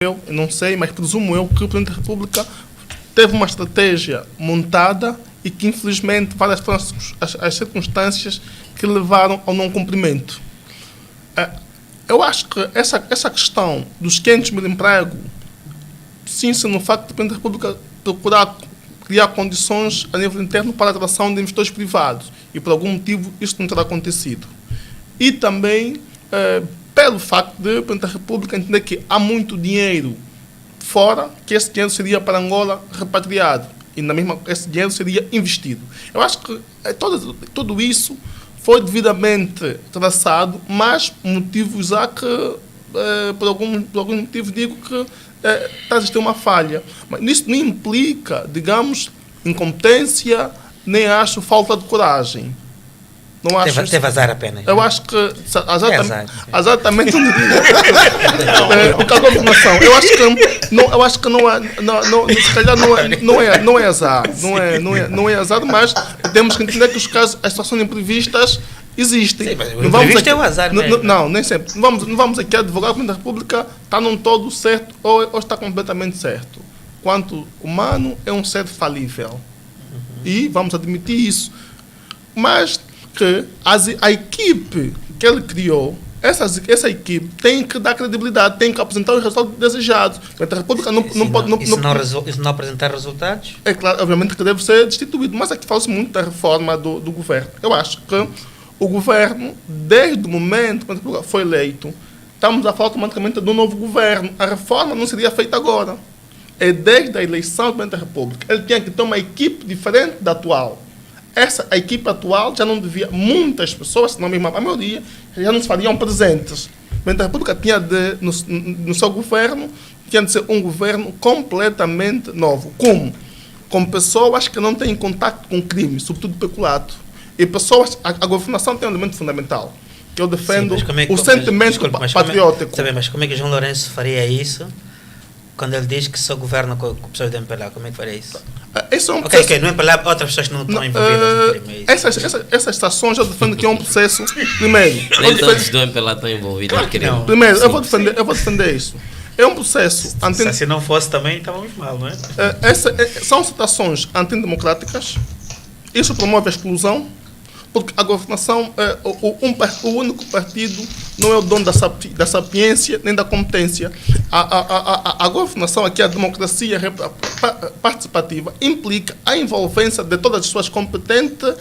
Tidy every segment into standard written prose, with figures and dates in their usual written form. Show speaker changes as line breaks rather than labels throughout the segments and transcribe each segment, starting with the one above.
eu não sei, mas presumo eu que o Presidente da República teve uma estratégia montada e que, infelizmente, várias foram as circunstâncias que levaram ao não cumprimento. Eu acho que essa questão dos 500 mil empregos, sim, no facto do Presidente da República procurar criar condições a nível interno para a atração de investidores privados, e por algum motivo isto não terá acontecido. E também pelo facto de o Presidente da República entender que há muito dinheiro fora, que esse dinheiro seria para Angola repatriado, e na mesma esse dinheiro seria investido. Eu acho que tudo isso foi devidamente traçado, mas motivos há que, por algum motivo, digo que está a existir uma falha. Mas isso não implica, digamos, incompetência, nem acho falta de coragem. Não acho
teve azar apenas.
Eu acho que exatamente o que a governação. Eu acho que se calhar não é azar. Não é azar, mas temos que entender que os casos, as situações imprevistas existem.
Sim, mas o imprevisto é o azar mesmo.
Não, nem sempre. Não vamos aqui advogar que a República está num todo certo ou está completamente certo. Quanto humano, é um ser falível. E vamos admitir isso. Mas que a equipe que ele criou, essa equipe tem que dar credibilidade, tem que apresentar os resultados desejados. A República não pode...
Se não apresentar resultados?
É claro, obviamente que deve ser destituído, mas aqui fala-se muito da reforma do governo. Eu acho que o governo, desde o momento que a República foi eleito, estamos a falar automaticamente do novo governo. A reforma não seria feita agora. É desde a eleição do presidente da República. Ele tinha que ter uma equipe diferente da atual. A equipe atual já não devia, muitas pessoas, se não mesmo a maioria, já não se fariam presentes. O presidente da República tinha no seu governo, tinha de ser um governo completamente novo. Como? Com pessoas que não têm contato com crime, sobretudo peculato. E pessoas, a governação tem um elemento fundamental, que eu defendo, o sentimento patriótico.
Mas como é que João Lourenço faria isso quando ele diz que só governa com pessoas do MPLA? Como é que faria isso?
Ok,
no MPLA outras pessoas não estão envolvidas no crime.
Essas estações eu defendo que é um processo. Primeiro,
nem todos do MPLA estão envolvidos no crime.
Primeiro, eu vou defender isso. É um processo.
Se não fosse também, estávamos mal, não é?
São situações antidemocráticas. Isso promove a exclusão, porque a governação, o único partido não é o dono da sapiência nem da competência. A governação aqui, a democracia participativa, implica a envolvência de todas as pessoas competentes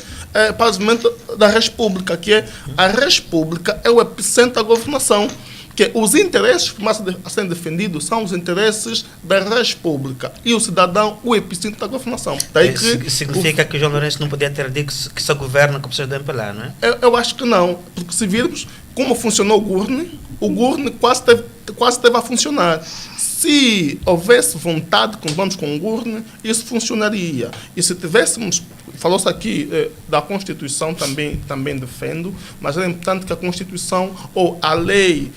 para o desenvolvimento da República, que é a República é o epicentro da governação. Que os interesses que mais a serem defendidos são os interesses da República e o cidadão, o epicentro da governação. Daí que
significa que o João Lourenço não podia ter dito que só governa com pessoas do MPLA, não é?
Eu acho que não, porque se virmos como funcionou o GURN quase teve a funcionar. Se houvesse vontade, vamos com o GURN, isso funcionaria. E se tivéssemos, falou-se aqui da Constituição, também defendo, mas é importante que a Constituição ou a lei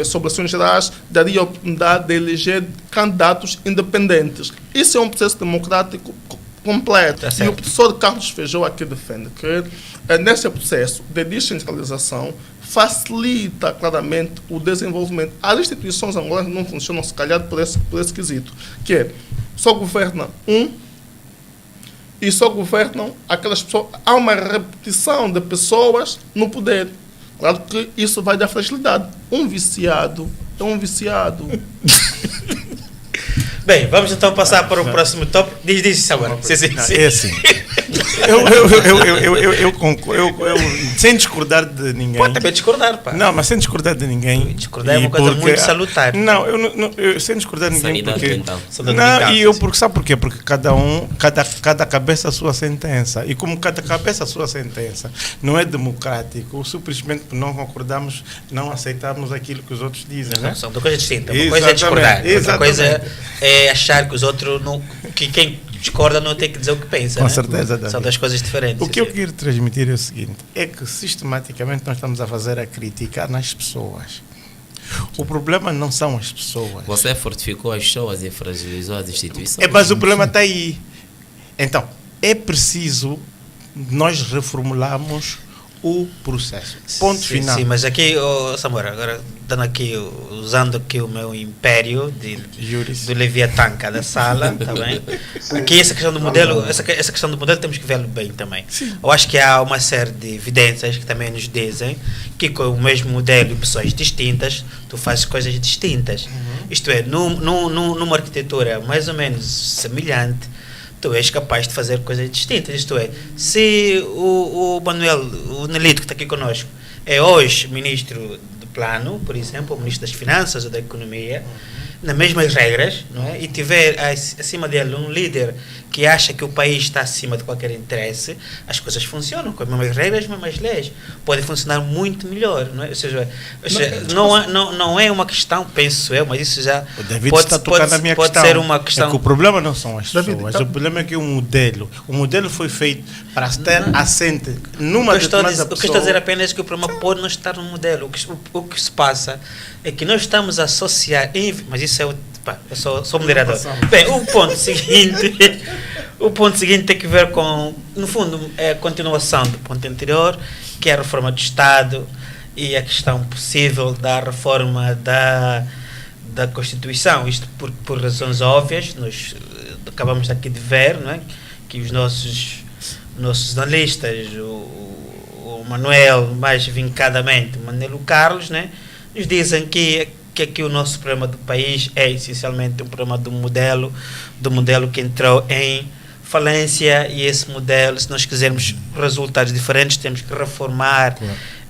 sobre eleições gerais daria a oportunidade de eleger candidatos independentes. Isso é um processo democrático completo. E o professor Carlos Feijó aqui defende que nesse processo de descentralização facilita claramente o desenvolvimento. As instituições angolanas não funcionam, se calhar, por esse quesito, que é só governa e só governam aquelas pessoas. Há uma repetição de pessoas no poder. Claro que isso vai dar fragilidade. Um viciado é um viciado.
Bem, vamos então passar para o próximo tópico. Diz Samuel.
É assim. Eu sem discordar de ninguém.
Pode também discordar, pá.
Não, mas sem discordar de ninguém.
Discordar é uma coisa muito salutar.
Não, eu sem discordar de ninguém.
Porque,
sabe porquê? Porque cada cabeça a sua sentença. E como cada cabeça a sua sentença não é democrático, simplesmente por não concordamos, não aceitamos aquilo que os outros dizem.
Não, são duas coisas distintas. Uma coisa é discordar, outra coisa é achar que os outros não. Que quem discorda não tem que dizer o que pensa.
Com certeza.
São duas coisas diferentes.
O que eu quero transmitir é o seguinte: é que sistematicamente nós estamos a fazer a crítica nas pessoas. O problema não são as pessoas.
Você fortificou as pessoas e fragilizou as instituições.
Mas o problema está aí. Então, é preciso nós reformularmos o processo. Ponto final.
Sim, mas aqui, Samora, agora dando aqui, usando aqui o meu império do Leviatã da sala, tá bem? Aqui essa questão do modelo, essa questão do modelo temos que vê-lo bem também. Sim. Eu acho que há uma série de evidências que também nos dizem que com o mesmo modelo e pessoas distintas, tu fazes coisas distintas. Isto é, numa arquitetura mais ou menos semelhante, tu és capaz de fazer coisas distintas. Isto é, se o Manuel, o Nelito que está aqui connosco, é hoje ministro do Plano, por exemplo, ou ministro das Finanças ou da Economia, nas mesmas regras, não é? E tiver acima dele um líder que acha que o país está acima de qualquer interesse, as coisas funcionam com as mesmas regras, as mesmas leis. Podem funcionar muito melhor, não é? Ou seja, não é uma questão, penso eu, mas isso já pode ser uma questão.
É que o problema não são as pessoas, o problema é que o modelo foi feito para estar assente numa determinada pessoa.
O que estou a dizer apenas é que o problema pode não estar no modelo. O que se passa é que nós estamos a associar, mas isso é eu sou moderador. Bem, o ponto seguinte tem que ver com, no fundo, é a continuação do ponto anterior, que é a reforma do Estado e a questão possível da reforma da Constituição. Isto por razões óbvias, nós acabamos aqui de ver, não é? Que os nossos analistas, o Manuel, mais vincadamente, o Manelo Carlos, né, nos dizem que aqui o nosso problema do país é essencialmente um problema do modelo que entrou em falência, e esse modelo, se nós quisermos resultados diferentes, temos que reformar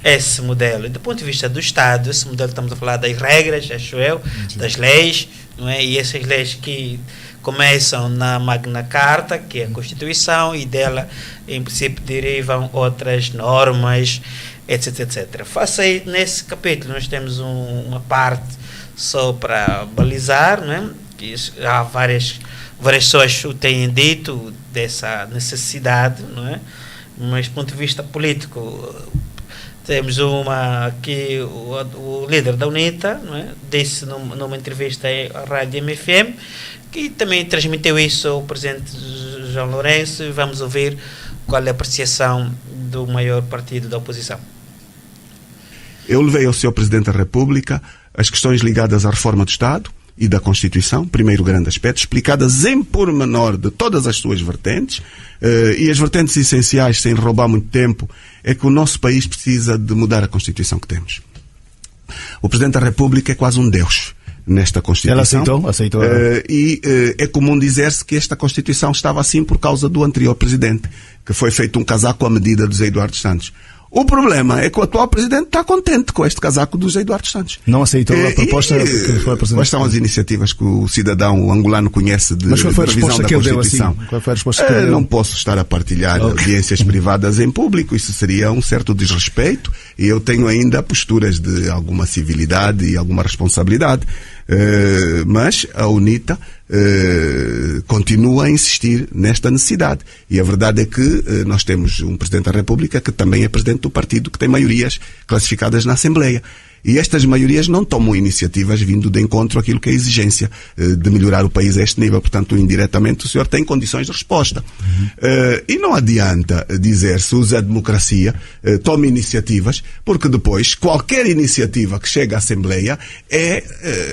esse modelo. E do ponto de vista do Estado, esse modelo, estamos a falar das regras, acho eu, das leis, não é? E essas leis que começam na Magna Carta, que é a Constituição, e dela, em princípio, derivam outras normas, etc, etc. Faça aí, nesse capítulo, nós temos uma parte só para balizar, não é? Que há várias pessoas o têm dito dessa necessidade, não é? Mas, do ponto de vista político, temos aqui o líder da UNITA, não é? Disse numa entrevista à Rádio MFM, que também transmitiu isso ao presidente João Lourenço, e vamos ouvir qual é a apreciação do maior partido da oposição.
Eu levei ao Sr. Presidente da República as questões ligadas à reforma do Estado e da Constituição, primeiro grande aspecto, explicadas em pormenor de todas as suas vertentes, e as vertentes essenciais, sem roubar muito tempo, é que o nosso país precisa de mudar a Constituição que temos. O Presidente da República é quase um Deus nesta Constituição.
Ela aceitou.
É comum dizer-se que esta Constituição estava assim por causa do anterior Presidente, que foi feito um casaco à medida do José Eduardo Santos. O problema é que o atual Presidente está contente com este casaco do José Eduardo Santos.
Não aceitou a proposta que foi apresentada.
Quais são as iniciativas que o cidadão angolano conhece de revisão da Constituição?
Qual foi a resposta que ele deu?
Não posso estar a partilhar audiências privadas em público, isso seria um certo desrespeito, e eu tenho ainda posturas de alguma civilidade e alguma responsabilidade. Mas a UNITA continua a insistir nesta necessidade, e a verdade é que nós temos um Presidente da República que também é Presidente do partido que tem maiorias classificadas na Assembleia, e estas maiorias não tomam iniciativas vindo de encontro àquilo que é a exigência de melhorar o país a este nível. Portanto, indiretamente o senhor tem condições de resposta. E não adianta dizer se usa a democracia, tome iniciativas, porque depois qualquer iniciativa que chega à Assembleia é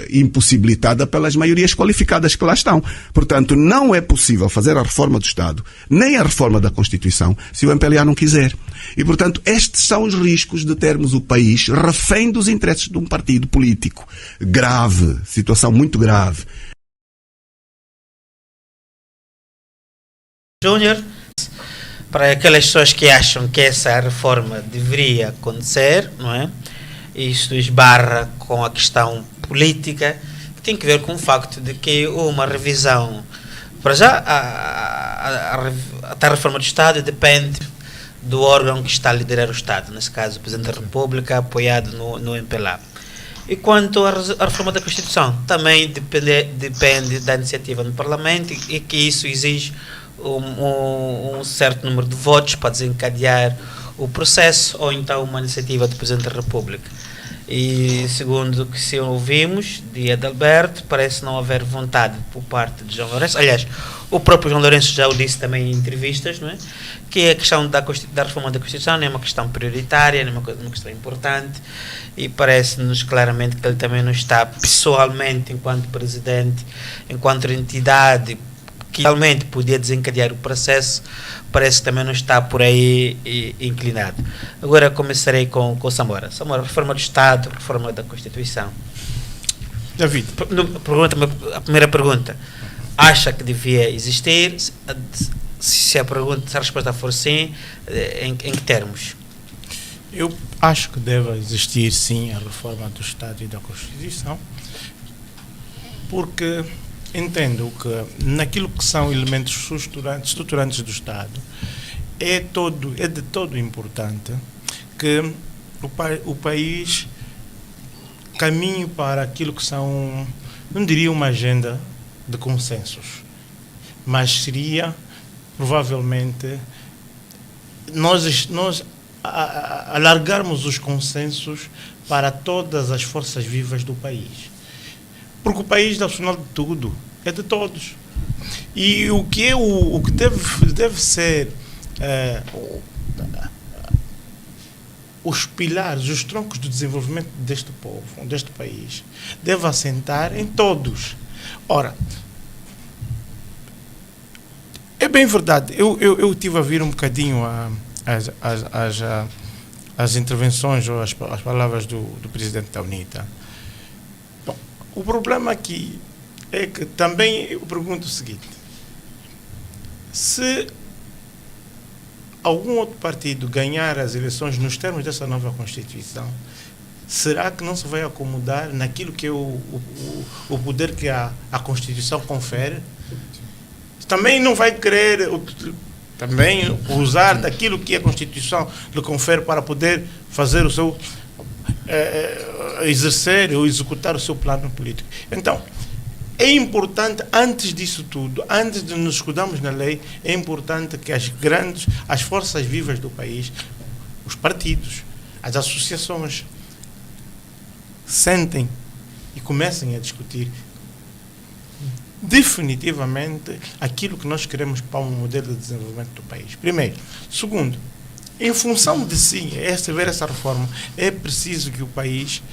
impossibilitada pelas maiorias qualificadas que lá estão. Portanto, não é possível fazer a reforma do Estado, nem a reforma da Constituição, se o MPLA não quiser. E, portanto, estes são os riscos de termos o país refém dos interesses de um partido político. Grave, situação muito grave.
Júnior, para aquelas pessoas que acham que essa reforma deveria acontecer, não é? Isto esbarra com a questão política, que tem que ver com o facto de que uma revisão, para já, a reforma do Estado depende do órgão que está a liderar o Estado, nesse caso o Presidente da República, apoiado no MPLA. E quanto à reforma da Constituição, também depende da iniciativa no Parlamento, e que isso exige um certo número de votos para desencadear o processo, ou então uma iniciativa do Presidente da República. E segundo o que se ouvimos de Adalberto, parece não haver vontade por parte de João Lourenço. Aliás, o próprio João Lourenço já o disse também em entrevistas, não é? Que a questão da reforma da Constituição não é uma questão prioritária, não é uma questão importante, e parece-nos claramente que ele também não está pessoalmente, enquanto presidente, enquanto entidade que realmente podia desencadear o processo, parece que também não está por aí inclinado. Agora começarei com Samora. Samora, reforma do Estado, reforma da Constituição.
David.
A primeira pergunta, acha que devia existir? Se a resposta for sim, em que termos?
Eu acho que deve existir sim a reforma do Estado e da Constituição, porque entendo que naquilo que são elementos estruturantes do Estado é de todo importante que o país caminhe para aquilo que são, não diria uma agenda de consensos, mas seria provavelmente nós alargarmos os consensos para todas as forças vivas do país. Porque o país, ao final de tudo, é de todos. E o que deve ser os pilares, os troncos do desenvolvimento deste povo, deste país, deve assentar em todos. Ora, é bem verdade, eu estive a vir um bocadinho as intervenções ou as palavras do presidente da UNITA. Bom, o problema aqui é que também eu pergunto o seguinte: se algum outro partido ganhar as eleições nos termos dessa nova Constituição, será que não se vai acomodar naquilo que é o poder que a Constituição confere? Também não vai querer também usar daquilo que a Constituição lhe confere para poder fazer o seu exercer ou executar o seu plano político. Então, é importante, antes disso tudo, antes de nos escudarmos na lei, é importante que as forças vivas do país, os partidos, as associações, sentem e comecem a discutir definitivamente aquilo que nós queremos para um modelo de desenvolvimento do país. Primeiro. Segundo, em função de sim, ver essa reforma, é preciso que o país,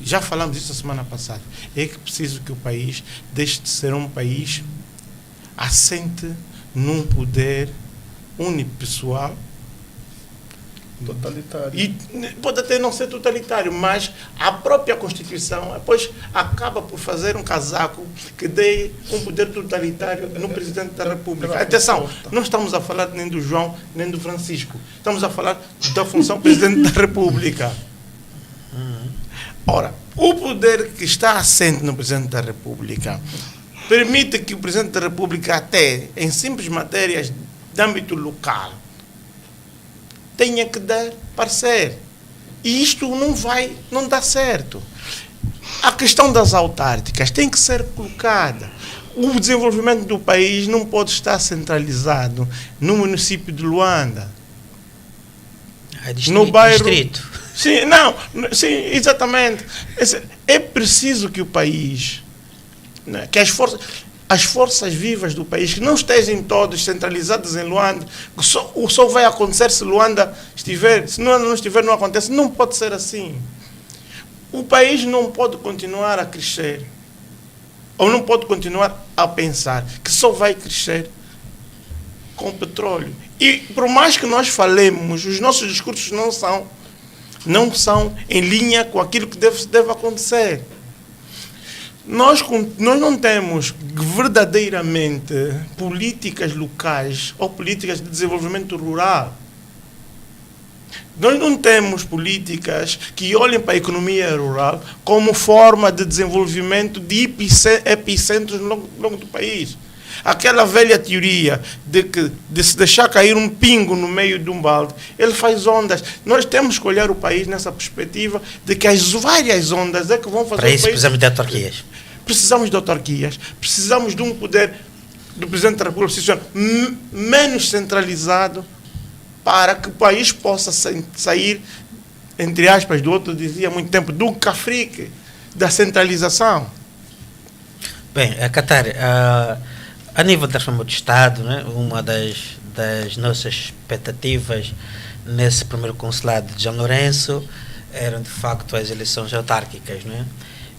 já falamos disso a semana passada, é preciso que o país deixe de ser um país assente num poder unipessoal,
totalitário.
E pode até não ser totalitário, mas a própria Constituição depois acaba por fazer um casaco que dê um poder totalitário no Presidente da República. Atenção, não estamos a falar nem do João, nem do Francisco. Estamos a falar da função Presidente da República. Ora, o poder que está assente no Presidente da República permite que o Presidente da República, até em simples matérias de âmbito local, tenha que dar parecer. E isto não dá certo. A questão das autárquicas tem que ser colocada. O desenvolvimento do país não pode estar centralizado no município de Luanda. No bairro. Distrito. Sim, exatamente. É preciso que o país, né, que as forças vivas do país, que não estejam todas centralizadas em Luanda, que só vai acontecer se Luanda estiver, se Luanda não estiver, não acontece. Não pode ser assim. O país não pode continuar a crescer, ou não pode continuar a pensar que só vai crescer com petróleo. E por mais que nós falemos, os nossos discursos não são em linha com aquilo que deve acontecer. Nós não temos verdadeiramente políticas locais ou políticas de desenvolvimento rural. Nós não temos políticas que olhem para a economia rural como forma de desenvolvimento de epicentros no longo do país. Aquela velha teoria de se deixar cair um pingo no meio de um balde, ele faz ondas. Nós temos que olhar o país nessa perspectiva de que as várias ondas é que vão fazer
para isso
o país.
Precisamos de autarquias.
Precisamos de autarquias, precisamos de um poder do Presidente da República menos centralizado para que o país possa sair entre aspas, do outro dizia há muito tempo, do cafrique, da centralização.
Bem, Qatar, a nível da reforma do Estado, né, uma das nossas expectativas nesse primeiro consulado de João Lourenço eram, de facto, as eleições autárquicas, né?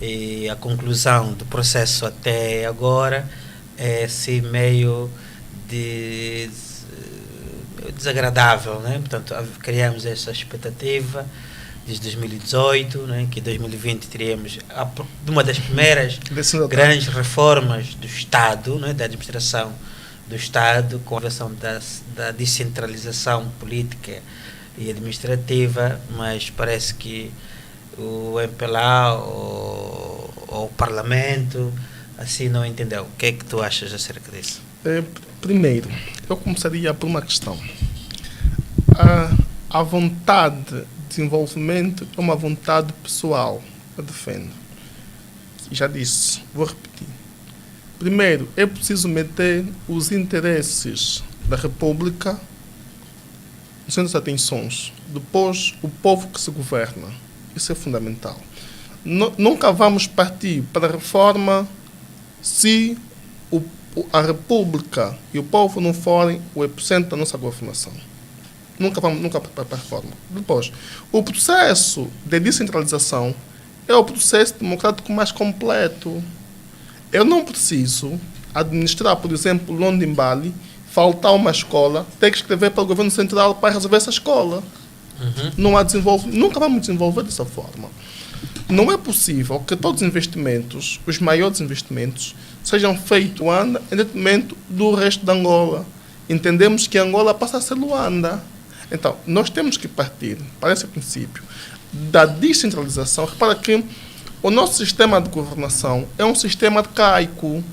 E a conclusão do processo até agora é assim, meio desagradável, né? Portanto, criamos essa expectativa desde 2018, né? Que em 2020 teríamos uma das primeiras grandes reformas do Estado, né? Da administração do Estado, com a versão da descentralização política e administrativa, mas parece que o MPLA ou o Parlamento assim não entendeu. O que é que tu achas acerca disso?
Primeiro, eu começaria por uma questão. A vontade de desenvolvimento é uma vontade pessoal. Eu defendo. Já disse, vou repetir. Primeiro, é preciso meter os interesses da República no centro das atenções. Depois, o povo que se governa. Isso é fundamental. Nunca vamos partir para a reforma se a República e o povo não forem o epicentro da nossa governação. Nunca para a reforma. Depois, o processo de descentralização é o processo democrático mais completo. Eu não preciso administrar, por exemplo, London Bali, faltar uma escola, ter que escrever para o governo central para resolver essa escola. Não há desenvolvimento, nunca vamos desenvolver dessa forma. Não é possível que todos os investimentos, os maiores investimentos, sejam feitos em Luanda em detrimento do resto da Angola. Entendemos que Angola passa a ser Luanda. Então, nós temos que partir para esse princípio da descentralização. Repara que o nosso sistema de governação é um sistema arcaico.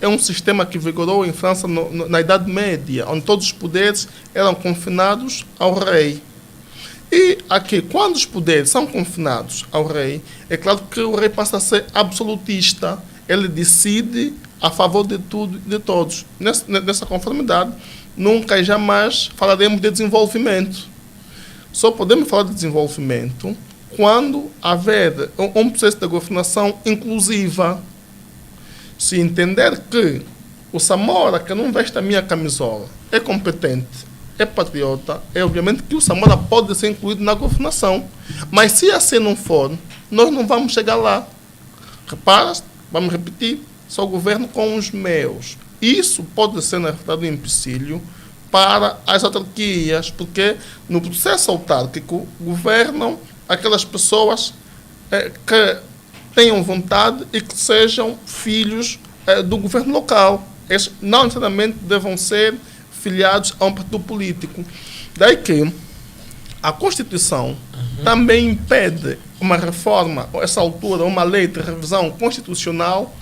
É um sistema que vigorou em França na Idade Média, onde todos os poderes eram confinados ao rei. E aqui, quando os poderes são confinados ao rei, é claro que o rei passa a ser absolutista. Ele decide a favor de tudo e de todos. Nessa conformidade, nunca e jamais falaremos de desenvolvimento. Só podemos falar de desenvolvimento quando haver um processo de governação inclusiva. Se entender que o Samora, que não veste a minha camisola, é competente, é patriota, é obviamente que o Samora pode ser incluído na governação. Mas se assim não for, nós não vamos chegar lá. Repara, vamos repetir, só governo com os meus. Isso pode ser, na verdade, um empecilho para as autarquias, porque no processo autárquico governam aquelas pessoas que tenham vontade e que sejam filhos do governo local. Eles não necessariamente devam ser filiados a um partido político. Daí que a Constituição também impede uma reforma, a essa altura, uma lei de revisão constitucional,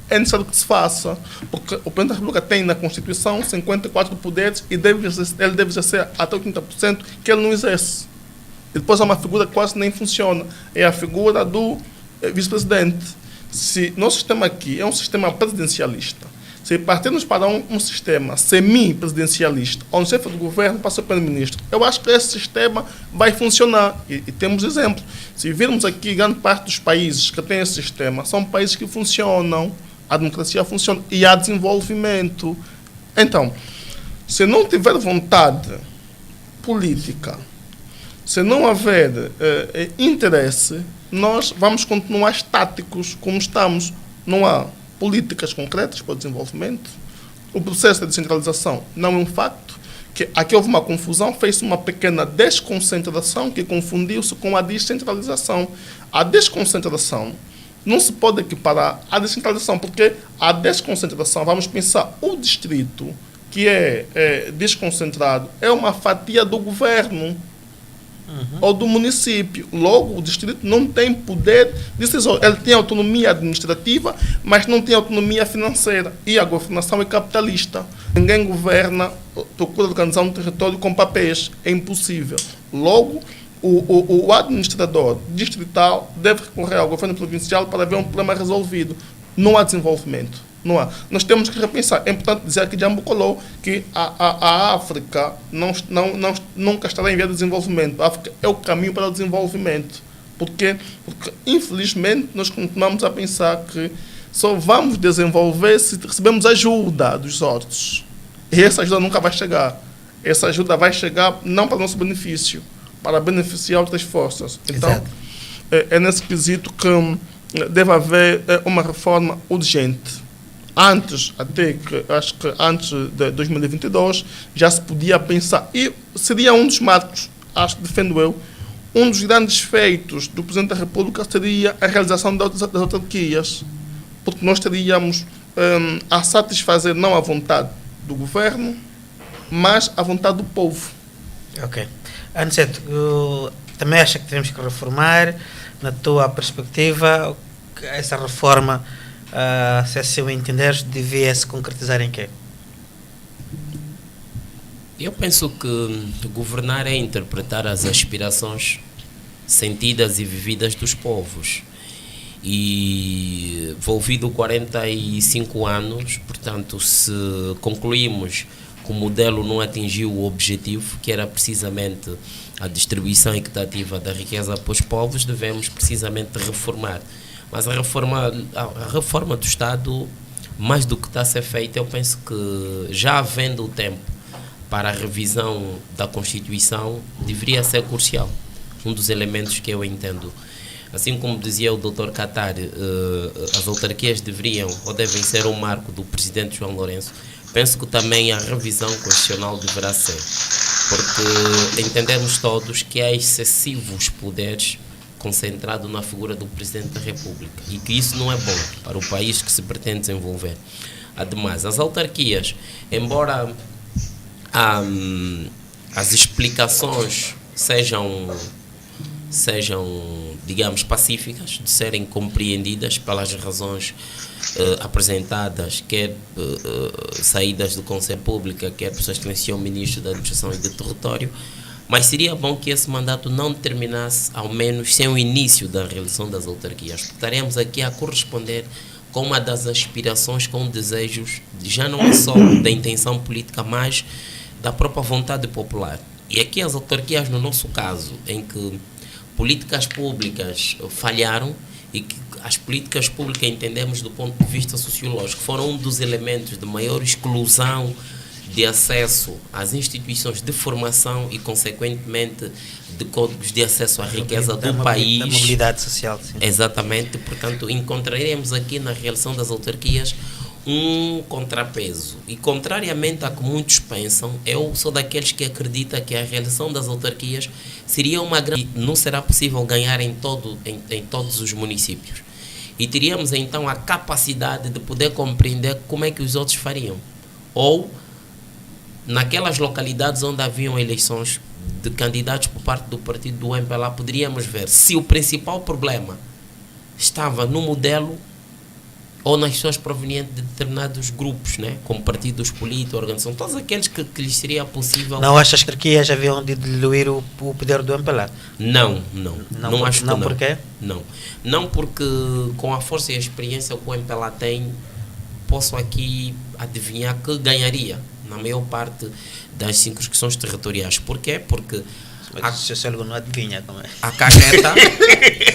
é necessário que se faça, porque o Presidente da República tem na Constituição 54 poderes e ele deve exercer até 80% que ele não exerce. E depois há uma figura que quase nem funciona, é a figura do vice-presidente. Se nosso sistema aqui é um sistema presidencialista, se partirmos para um sistema semi-presidencialista, onde o chefe do governo passa para o primeiro-ministro, eu acho que esse sistema vai funcionar. E temos exemplos. Se virmos aqui, grande parte dos países que têm esse sistema são países que funcionam, a democracia funciona e há desenvolvimento. Então, se não tiver vontade política, se não haver interesse, nós vamos continuar estáticos como estamos. Não há políticas concretas para o desenvolvimento. O processo de descentralização não é um facto. Que aqui houve uma confusão, fez-se uma pequena desconcentração que confundiu-se com a descentralização. A desconcentração não se pode equiparar à descentralização, porque a desconcentração, vamos pensar, o distrito que é desconcentrado é uma fatia do governo ou do município. Logo, o distrito não tem poder decisório. Ele tem autonomia administrativa, mas não tem autonomia financeira. E a governação é capitalista. Ninguém governa, procura organizar um território com papéis. É impossível. Logo, o administrador distrital deve recorrer ao governo provincial para ver um problema resolvido. Não há desenvolvimento. Não há. Nós temos que repensar. É importante dizer aqui de Ambucolou que a África nunca estará em via de desenvolvimento. A África é o caminho para o desenvolvimento. Porque, infelizmente, nós continuamos a pensar que só vamos desenvolver se recebemos ajuda dos outros. E essa ajuda nunca vai chegar. Essa ajuda vai chegar não para o nosso benefício, para beneficiar outras forças. Então, é nesse quesito que deve haver uma reforma urgente. Acho que antes de 2022, já se podia pensar, e seria um dos marcos, defendo eu, um dos grandes feitos do Presidente da República seria a realização das autarquias, porque nós teríamos a satisfazer não a vontade do governo, mas a vontade do povo.
Ok. Aniceto, também acha que temos que reformar? Na tua perspectiva, essa reforma, se assim o entenderes, devia se concretizar em quê?
Eu penso que governar é interpretar as aspirações sentidas e vividas dos povos. E envolvido 45 anos, portanto, se concluímos que o modelo não atingiu o objetivo, que era precisamente a distribuição equitativa da riqueza para os povos, devemos precisamente reformar. Mas a reforma do Estado, mais do que está a ser feita, eu penso que já havendo o tempo para a revisão da Constituição, deveria ser crucial. Um dos elementos que eu entendo. Assim como dizia o Dr. Catar, as autarquias deveriam ou devem ser o marco do Presidente João Lourenço. Penso que também a revisão constitucional deverá ser, porque entendemos todos que há excessivos poderes concentrados na figura do Presidente da República e que isso não é bom para o país que se pretende desenvolver. Ademais, as autarquias, embora as explicações sejam, digamos, pacíficas, de serem compreendidas pelas razões apresentadas, quer saídas do Conselho Público, quer por sua excelência o Ministro da Administração e do Território, mas seria bom que esse mandato não terminasse, ao menos, sem o início da realização das autarquias. Estaremos aqui a corresponder com uma das aspirações, com desejos, já não é só da intenção política, mas da própria vontade popular. E aqui as autarquias, no nosso caso, em que políticas públicas falharam e que as políticas públicas, entendemos do ponto de vista sociológico, foram um dos elementos de maior exclusão de acesso às instituições de formação e, consequentemente, de códigos de acesso à riqueza do país.
Da mobilidade social, sim.
Exatamente. Portanto, encontraremos aqui na realização das autarquias um contrapeso. E, contrariamente a que muitos pensam, eu sou daqueles que acreditam que a realização das autarquias seria uma grande... Não será possível ganhar em todos os municípios. E teríamos, então, a capacidade de poder compreender como é que os outros fariam. Ou, naquelas localidades onde haviam eleições de candidatos por parte do partido do MPLA, poderíamos ver se o principal problema estava no modelo ou nas pessoas provenientes de determinados grupos, né? Como partidos políticos, organizações, todos aqueles que lhes seria possível...
Não achas que as autarquias haviam de diluir o poder do MPLA?
Não acho que não.
Não, por quê?
Não, porque com a força e a experiência que o MPLA tem, posso aqui adivinhar que ganharia na maior parte das circunscrições territoriais. Por quê? Porque...
Mas o sociólogo não adivinha como é.
A carreta...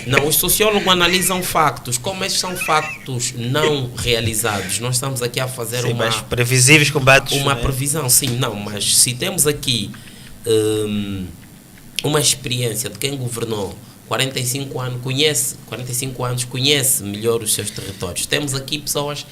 Não, os sociólogos analisam factos. Como esses são factos não realizados, nós estamos aqui a fazer
mas previsíveis combates.
Uma previsão, sim, não. Mas se temos aqui uma experiência de quem governou 45 anos, conhece melhor os seus territórios. Temos aqui pessoas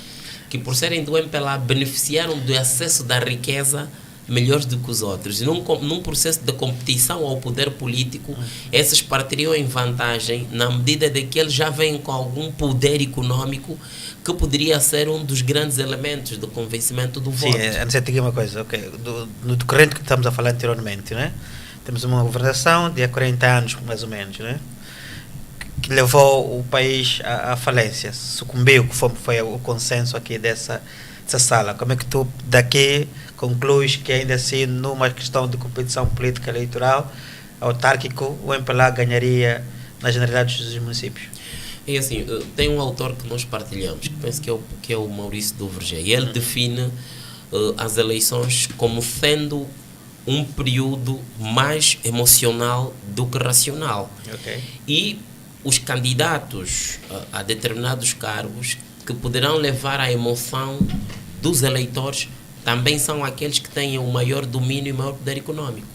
que, por serem do MPLA, beneficiaram do acesso da riqueza melhores do que os outros. E num processo de competição ao poder político, esses partiriam em vantagem na medida de que eles já vêm com algum poder econômico que poderia ser um dos grandes elementos do convencimento do voto.
Sim, antes de dizer uma coisa, okay. No decorrente que estamos a falar anteriormente, né? Temos uma governação de há 40 anos, mais ou menos, né? Que levou o país à falência, sucumbiu, que foi o consenso aqui dessa sala. Como é que tu daqui concluis que ainda assim, numa questão de competição política eleitoral autárquico, o MPLA ganharia nas generalidades dos municípios?
É assim, tem um autor que nós partilhamos, que penso que é o Maurício Duverger, e ele define as eleições como sendo um período mais emocional do que racional.
Ok.
E os candidatos a determinados cargos que poderão levar à emoção dos eleitores também são aqueles que têm o maior domínio e o maior poder econômico.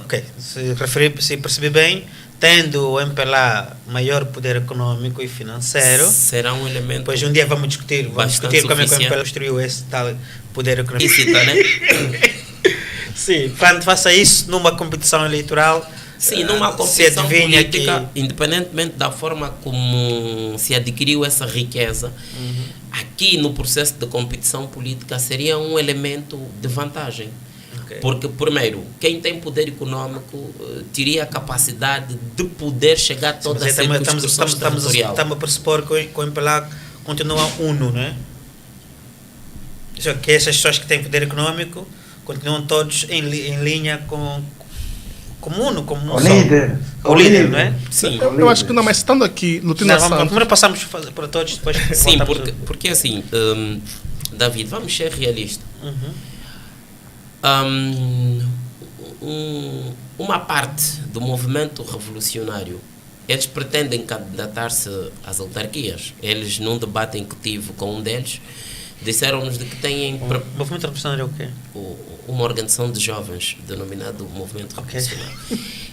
Ok. Se percebi bem, tendo o MPLA maior poder econômico e financeiro,
Será um elemento
depois um dia vamos discutir como é que o
suficiente.
MPLA construiu esse tal poder econômico.
Lícita, né?
Sim, quando faça isso numa competição eleitoral,
Sim, numa
se
competição
adivinha
política, independentemente da forma como se adquiriu essa riqueza, aqui no processo de competição política seria um elemento de vantagem.
Ok.
Porque, primeiro, quem tem poder econômico teria a capacidade de poder chegar a toda a circunscrição territorial.
Estamos a pressupor que o MPLA continua uno, não é? Que essas pessoas que têm poder econômico continuam todos em linha como uno, como um
O
só.
líder.
O líder, não é?
Sim,
Eu acho que não, mas estando aqui, Lutina
Não, vamos,
Santos,
primeiro passamos para todos, depois
sim,
voltamos
porque assim, David, vamos ser realistas. Uma parte do movimento revolucionário, eles pretendem candidatar-se às autarquias. Eles, num debate em que tive com um deles, disseram-nos de que têm
O movimento revolucionário é o quê?
uma organização de jovens denominado Movimento
Ok.
Revolucionário.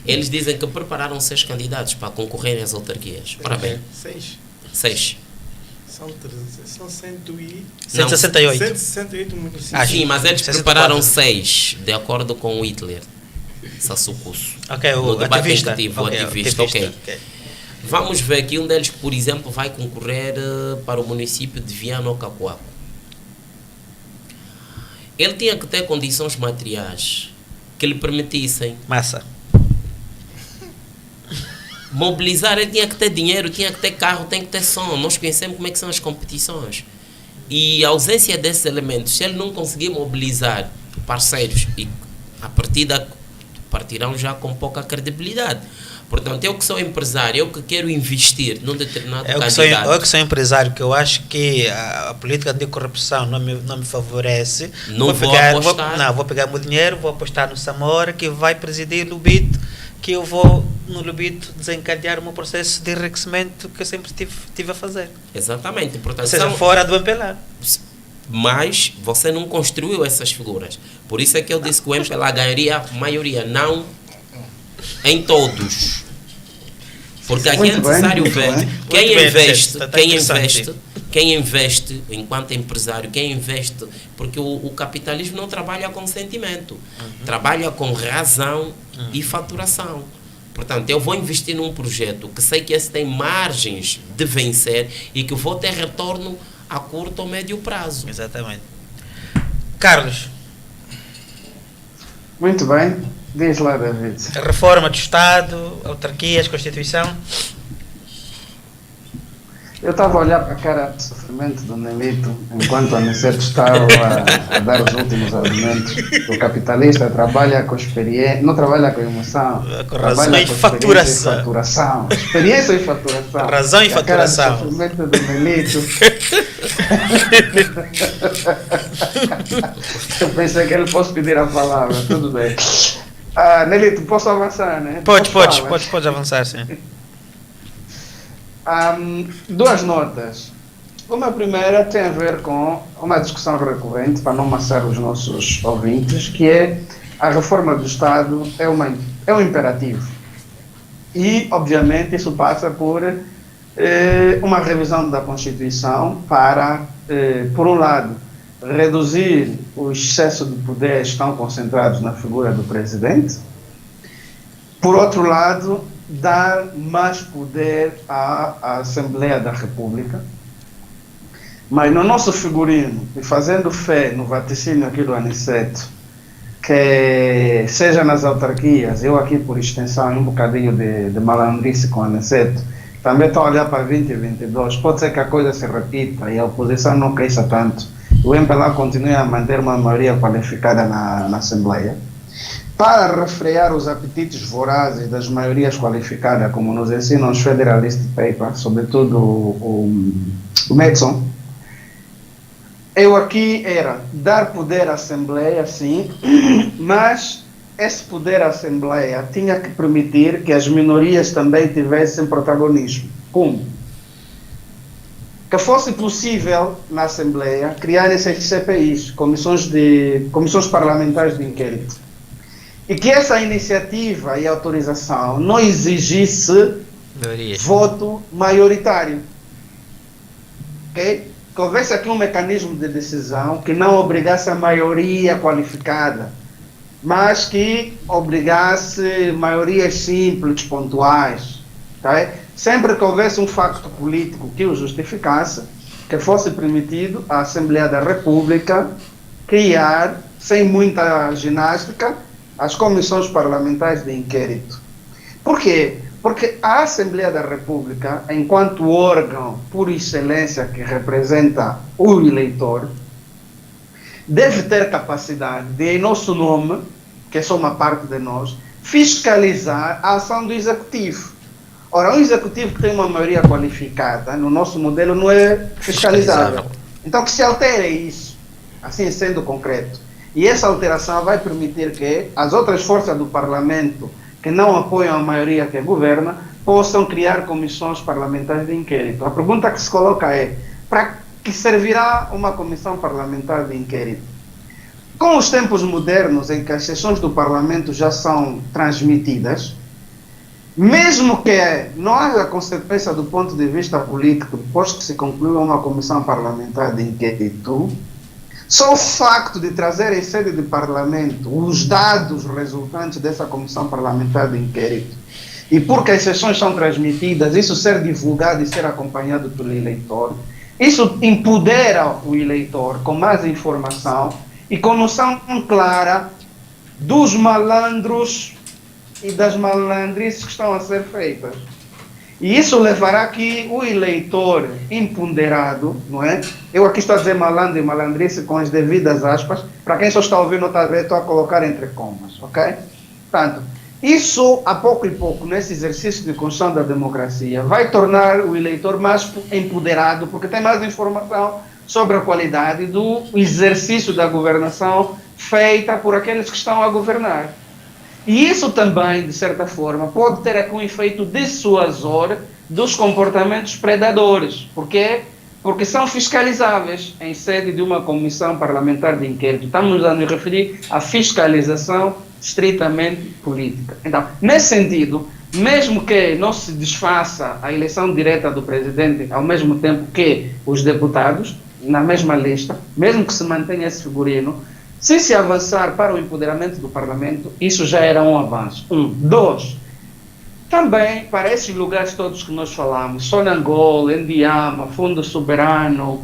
Eles dizem que prepararam 6 candidatos para concorrerem às autarquias. Ora bem, 6.
São
168.
168 municípios.
Sim, mas eles
64.
prepararam 6, de acordo com o Hitler, Sassucusso.
Ok,
No
o
debate
ativista.
em que tive, o
Ok,
ativista, ok. Vamos ver que um deles, por exemplo, vai concorrer para o município de Viana Cacoaco. Ele tinha que ter condições materiais que lhe permitissem
Massa.
mobilizar. Ele tinha que ter dinheiro, tinha que ter carro, tem que ter som. Nós conhecemos como é que são as competições. E a ausência desses elementos, se ele não conseguir mobilizar parceiros, e a partida partirão já com pouca credibilidade. Portanto, eu que sou empresário, eu que quero investir num determinado candidato.
Eu que sou empresário, que eu acho que a política de corrupção não me favorece.
Não vou apostar.
Vou pegar meu dinheiro, vou apostar no Samora, que vai presidir o Lubito, que eu vou, no Lubito, desencadear o meu processo de enriquecimento que eu sempre tive a fazer.
Exatamente. Portanto,
Ou seja, fora do MPLA.
Mas você não construiu essas figuras. Por isso é que eu disse que o MPLA ganharia a maioria, não em todos. Porque aqui é
Muito
necessário
bem,
ver
muito
quem
Muito bem,
investe,
Vicente,
quem investe enquanto empresário, quem investe, porque o capitalismo não trabalha com sentimento, trabalha com razão e faturação. Portanto, eu vou investir num projeto que sei que esse tem margens de vencer e que vou ter retorno a curto ou médio prazo.
Exatamente. Carlos,
Muito bem. Diz lá, David.
a reforma do Estado, autarquias, Constituição.
Eu estava a olhar para a cara de sofrimento do Nelito enquanto o Aniceto estava a dar os últimos argumentos. O capitalista trabalha com experiência, não trabalha com emoção,
Com
trabalha
razão e
com
faturação.
faturação. Experiência e faturação.
Razão e
A cara de
faturação.
sofrimento do Nelito. Eu pensei que ele fosse pedir a palavra, tudo bem. Nelito, posso avançar, né?
Pode
Posso
avançar, sim.
Duas notas. Uma primeira tem a ver com uma discussão recorrente, para não amassar os nossos ouvintes, que é a reforma do Estado é um imperativo. E, obviamente, isso passa por uma revisão da Constituição para, por um lado, reduzir o excesso de poderes que estão concentrados na figura do presidente. Por outro lado, dar mais poder à Assembleia da República. Mas no nosso figurino, e fazendo fé no vaticínio aqui do Aniceto, que seja nas autarquias, eu aqui por extensão, um bocadinho de malandrice com o Aniceto, também estou a olhar para 2022, pode ser que a coisa se repita e a oposição não cresça tanto. O MPLA continue a manter uma maioria qualificada na Assembleia. para refrear os apetites vorazes das maiorias qualificadas, como nos ensinam os Federalist Papers, sobretudo o Madison, eu aqui era dar poder à Assembleia, sim, mas esse poder à Assembleia tinha que permitir que as minorias também tivessem protagonismo. Como? Que fosse possível, na Assembleia, criar esses CPIs, comissões parlamentares de inquérito. E que essa iniciativa e autorização não exigisse voto maioritário. Okay? Que houvesse aqui um mecanismo de decisão que não obrigasse a maioria qualificada, mas que obrigasse maiorias simples, pontuais. Okay? Sempre que houvesse um facto político que o justificasse, que fosse permitido à Assembleia da República criar, sem muita ginástica, as comissões parlamentares de inquérito. Por quê? Porque a Assembleia da República, enquanto órgão por excelência que representa o eleitor, deve ter capacidade de, em nosso nome, que é só uma parte de nós, fiscalizar a ação do Executivo. Ora, um Executivo que tem uma maioria qualificada, no nosso modelo, não é fiscalizável. Então, que se altere isso, assim sendo concreto. E essa alteração vai permitir que as outras forças do Parlamento, que não apoiam a maioria que governa, possam criar comissões parlamentares de inquérito. A pergunta que se coloca é, para que servirá uma comissão parlamentar de inquérito? Com os tempos modernos, em que as sessões do Parlamento já são transmitidas, mesmo que não haja consequência do ponto de vista político, depois que se conclua uma comissão parlamentar de inquérito, só o facto de trazer em sede de Parlamento os dados resultantes dessa comissão parlamentar de inquérito, e porque as sessões são transmitidas, isso ser divulgado e ser acompanhado pelo eleitor, isso empodera o eleitor com mais informação e com noção clara dos malandros e das malandrices que estão a ser feitas. E isso levará que o eleitor empoderado, não é? Eu aqui estou a dizer malandro e malandrice com as devidas aspas, para quem só está ouvindo, está a ver, estou a colocar entre comas, ok? Portanto, isso, a pouco e pouco, nesse exercício de construção da democracia, vai tornar o eleitor mais empoderado, porque tem mais informação sobre a qualidade do exercício da governação feita por aqueles que estão a governar. E isso também, de certa forma, pode ter aqui um efeito dissuasor dos comportamentos predadores. Por quê? Porque são fiscalizáveis em sede de uma comissão parlamentar de inquérito. Estamos a nos referir à fiscalização estritamente política. Então, nesse sentido, mesmo que não se desfaça a eleição direta do presidente ao mesmo tempo que os deputados, na mesma lista, mesmo que se mantenha esse figurino, se avançar para o empoderamento do Parlamento, isso já era um avanço. Dois, também para esses lugares todos que nós falamos, Sonangol, Endiama, Fundo Soberano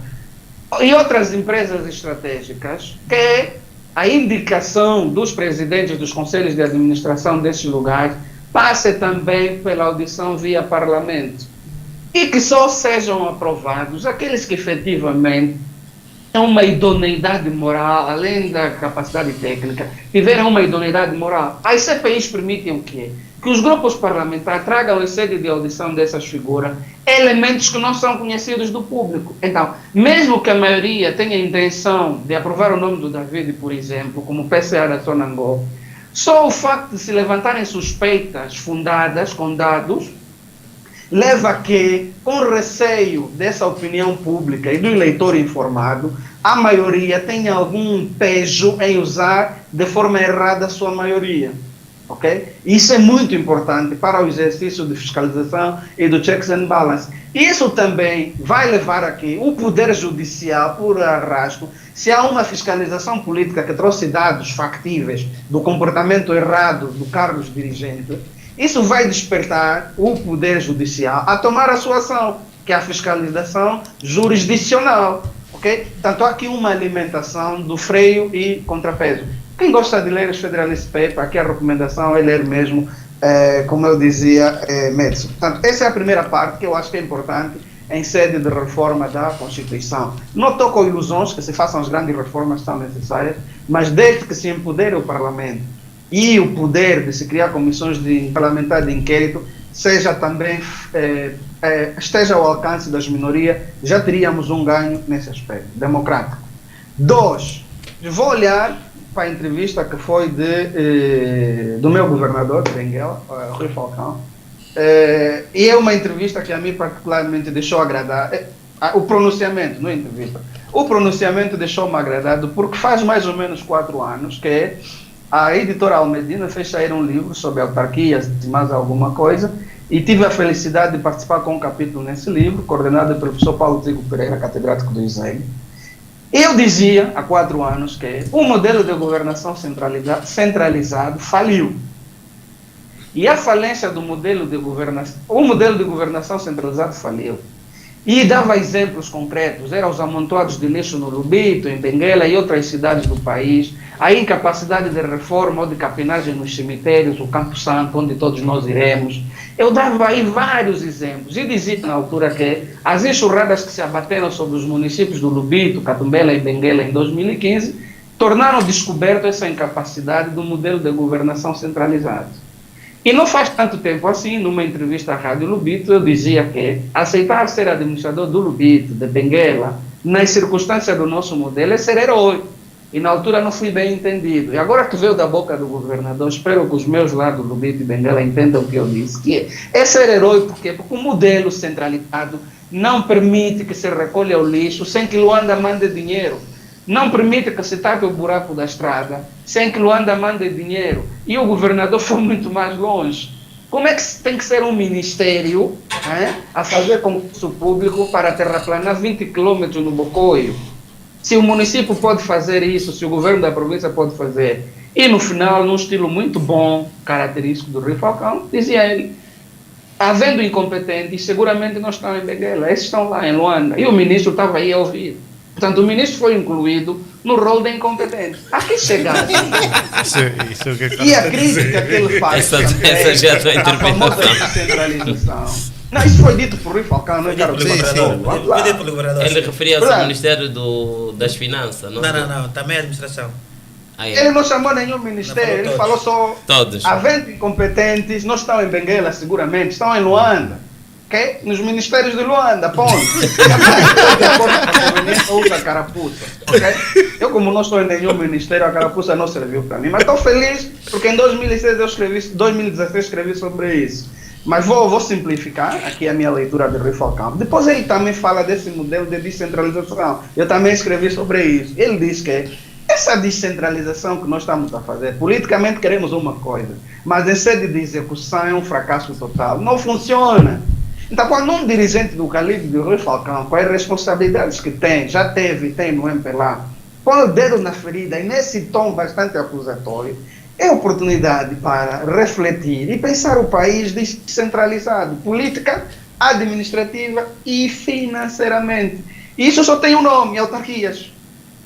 e outras empresas estratégicas, que a indicação dos presidentes dos conselhos de administração desses lugares passe também pela audição via Parlamento. E que só sejam aprovados aqueles que efetivamente uma idoneidade moral, além da capacidade técnica, tiveram uma idoneidade moral. As CPIs permitem o quê? Que os grupos parlamentares tragam em sede de audição dessas figuras elementos que não são conhecidos do público. Então, mesmo que a maioria tenha a intenção de aprovar o nome do David, por exemplo, como PCA da Sonangol, só o facto de se levantarem suspeitas fundadas com dados leva a que, com receio dessa opinião pública e do eleitor informado, a maioria tenha algum pejo em usar de forma errada a sua maioria. Okay? Isso é muito importante para o exercício de fiscalização e do checks and balance. Isso também vai levar a que o Poder Judicial, por arrasto, se há uma fiscalização política que trouxe dados factíveis do comportamento errado do cargos dirigente, isso vai despertar o Poder Judicial a tomar a sua ação, que é a fiscalização jurisdicional. Okay? Portanto, há aqui uma alimentação do freio e contrapeso. Quem gosta de ler os Federalist Papers, aqui a recomendação é ler mesmo, como eu dizia, Madison. Portanto, essa é a primeira parte que eu acho que é importante em sede de reforma da Constituição. Não estou com ilusões que se façam as grandes reformas que são necessárias, mas desde que se empodere o Parlamento e o poder de se criar comissões parlamentares de inquérito seja também esteja ao alcance das minorias, já teríamos um ganho nesse aspecto democrático. 2, vou olhar para a entrevista que foi do meu governador de Benguela, Rui Falcão, e é uma entrevista que a mim particularmente deixou agradar. O pronunciamento, não é entrevista, o pronunciamento deixou-me agradado, porque faz mais ou menos 4 anos que a editora Almedina fez sair um livro sobre autarquias e mais alguma coisa, e tive a felicidade de participar com um capítulo nesse livro, coordenado pelo professor Paulo Zigo Pereira, catedrático do ISEG. Eu dizia, há 4 anos, que o modelo de governação centralizado faliu. E a falência do modelo de governação, o modelo de governação centralizado faliu. E dava exemplos concretos, eram os amontoados de lixo no Lubito, em Benguela e outras cidades do país, a incapacidade de reforma ou de capinagem nos cemitérios, o Campo Santo, onde todos nós iremos. Eu dava aí vários exemplos e dizia na altura que as enxurradas que se abateram sobre os municípios do Lubito, Catumbela e Benguela em 2015 tornaram descoberto essa incapacidade do modelo de governação centralizado. E não faz tanto tempo assim, numa entrevista à Rádio Lubito, eu dizia que aceitar ser administrador do Lubito, de Benguela, nas circunstâncias do nosso modelo, é ser herói. E na altura não fui bem entendido. E agora que veio da boca do governador, espero que os meus lá do Lubito e Benguela entendam o que eu disse, que é ser herói, por quê? Porque o modelo centralizado não permite que se recolha o lixo sem que Luanda mande dinheiro. Não permite que se tape o buraco da estrada sem que Luanda mande dinheiro. E o governador foi muito mais longe. Como é que tem que ser um ministério a fazer concurso público para terraplanar 20 quilômetros no Bocoio? Se o município pode fazer isso, se o governo da província pode fazer. E no final, num estilo muito bom, característico do Rui Falcão, dizia ele, havendo incompetentes, seguramente não estão em Benguela, esses estão lá em Luanda. E o ministro estava aí a ouvir. Portanto, o ministro foi incluído no rol de incompetente. Aqui chegasse. E a crítica que ele faz.
Essa já é a tua interpretação.
Centralização. Não, isso foi dito por Rui Falcão, não é, Carlos?
Foi dito pelo governador.
Ele referia-se ao Ministério das Finanças, não?
Não, também a administração.
Ele não chamou nenhum ministério, ele falou só. Todos. Havendo incompetentes, não estão em Benguela, seguramente, estão em Luanda. Okay? Nos ministérios de Luanda, ponto. Usa a carapuça. Okay? Eu, como não estou em nenhum ministério, a carapuça não serviu para mim. Mas estou feliz porque em 2016 escrevi sobre isso. Mas vou simplificar aqui a minha leitura de Rui Falcão. Depois ele também fala desse modelo de descentralização. Eu também escrevi sobre isso. Ele diz que essa descentralização que nós estamos a fazer, politicamente queremos uma coisa, mas em sede de execução é um fracasso total. Não funciona. Então, quando um dirigente do calibre de Rui Falcão, com as responsabilidades que tem, já teve e tem no MPLA, põe o dedo na ferida e nesse tom bastante acusatório, é oportunidade para refletir e pensar o país descentralizado, política, administrativa e financeiramente. E isso só tem um nome, autarquias.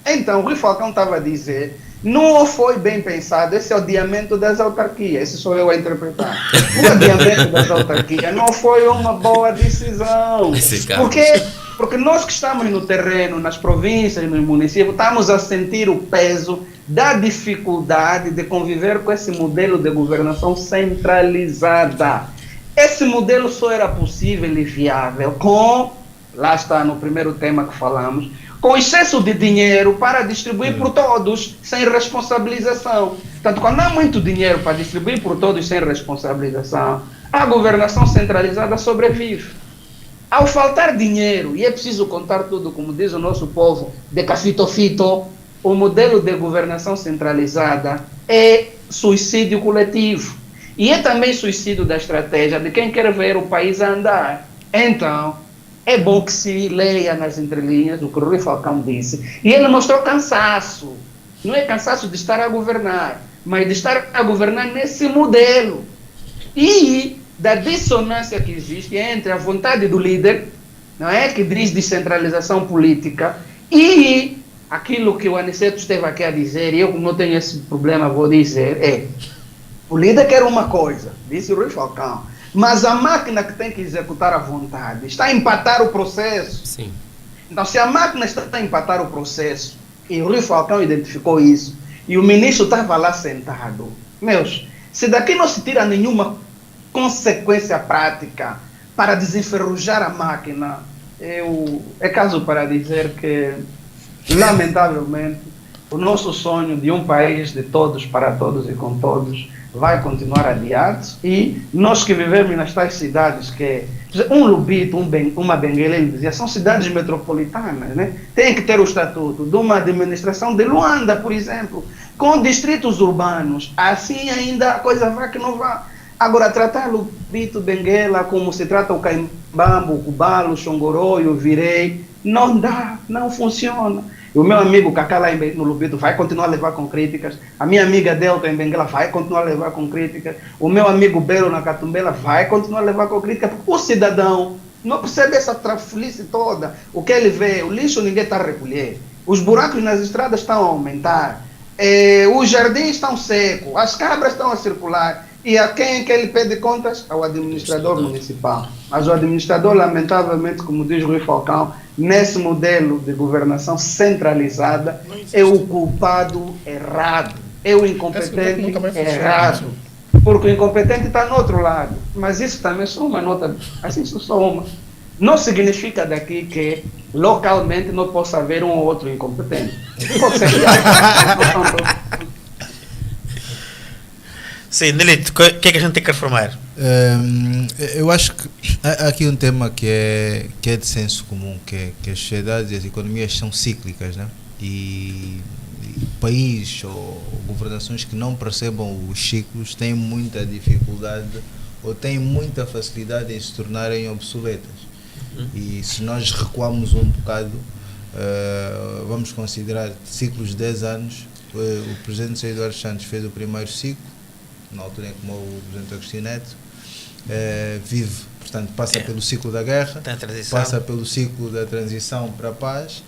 Então, Rui Falcão estava a dizer, não foi bem pensado esse adiamento das autarquias, esse sou eu a interpretar. O adiamento das autarquias não foi uma boa decisão. Porque nós que estamos no terreno, nas províncias, nos municípios, estamos a sentir o peso da dificuldade de conviver com esse modelo de governação centralizada. Esse modelo só era possível e viável com, lá está no primeiro tema que falamos, com excesso de dinheiro para distribuir por todos, sem responsabilização. Portanto, quando há muito dinheiro para distribuir por todos sem responsabilização, a governação centralizada sobrevive. Ao faltar dinheiro, e é preciso contar tudo, como diz o nosso povo, de cafito-fito, o modelo de governação centralizada é suicídio coletivo. E é também suicídio da estratégia de quem quer ver o país andar. Então, é bom que se leia nas entrelinhas o que o Rui Falcão disse. E ele mostrou cansaço. Não é cansaço de estar a governar, mas de estar a governar nesse modelo. E da dissonância que existe entre a vontade do líder, não é, que diz descentralização política, e aquilo que o Aniceto esteve aqui a dizer, e eu como não tenho esse problema vou dizer, o líder quer uma coisa, disse o Rui Falcão, mas a máquina que tem que executar a vontade está a empatar o processo.
Sim.
Então, se a máquina está a empatar o processo, e o Rui Falcão identificou isso, e o ministro estava lá sentado, Meus, se daqui não se tira nenhuma consequência prática para desenferrujar a máquina, é caso para dizer que, lamentavelmente, o nosso sonho de um país de todos, para todos e com todos, vai continuar adiado, e nós que vivemos nas tais cidades, que um Lubito, uma Benguela, ele dizia, são cidades metropolitanas, né? Tem que ter o estatuto de uma administração de Luanda, por exemplo, com distritos urbanos, assim ainda a coisa vai que não vai. Agora, tratar Lubito, Benguela, como se trata o Caimbambo, o Cubalo, o Xongoró e o Virei, não dá, não funciona. E o meu amigo Cacá lá no Lubito vai continuar a levar com críticas. A minha amiga Delta em Benguela vai continuar a levar com críticas. O meu amigo Belo na Catumbela vai continuar a levar com críticas. Porque o cidadão não percebe essa trafulice toda. O que ele vê, o lixo ninguém está a recolher. Os buracos nas estradas estão a aumentar. Os jardins estão secos. As cabras estão a circular. E a quem que ele pede contas? Ao administrador municipal. Mas o administrador, lamentavelmente, como diz Rui Falcão, nesse modelo de governação centralizada, é o culpado errado. É o incompetente errado. Porque o incompetente está no outro lado. Mas isso também é só uma nota, assim, só uma. Não significa daqui que localmente não possa haver um ou outro incompetente. Pode ser que
Sim, Nelito, o que é que a gente tem que reformar?
Eu acho que há aqui um tema que é de senso comum, que as sociedades e as economias são cíclicas, né? E países ou governações que não percebam os ciclos têm muita dificuldade ou têm muita facilidade em se tornarem obsoletas. E se nós recuarmos um bocado, vamos considerar ciclos de 10 anos, o presidente José Eduardo Santos fez o primeiro ciclo, na altura em que morreu o presidente Agostinho Neto, vive, portanto, passa pelo ciclo da guerra, passa pelo ciclo da transição para a paz,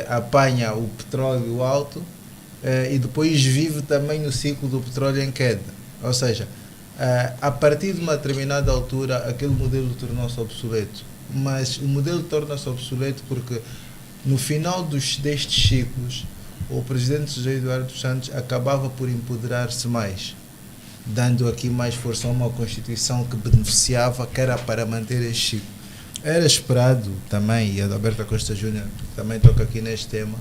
apanha o petróleo alto e depois vive também o ciclo do petróleo em queda. Ou seja, a partir de uma determinada altura, aquele modelo tornou-se obsoleto. Mas o modelo torna-se obsoleto porque no final destes ciclos, o presidente José Eduardo Santos acabava por empoderar-se mais, dando aqui mais força a uma Constituição que beneficiava, que era para manter este ciclo. Era esperado também, e a Alberto Costa Júnior também toca aqui neste tema,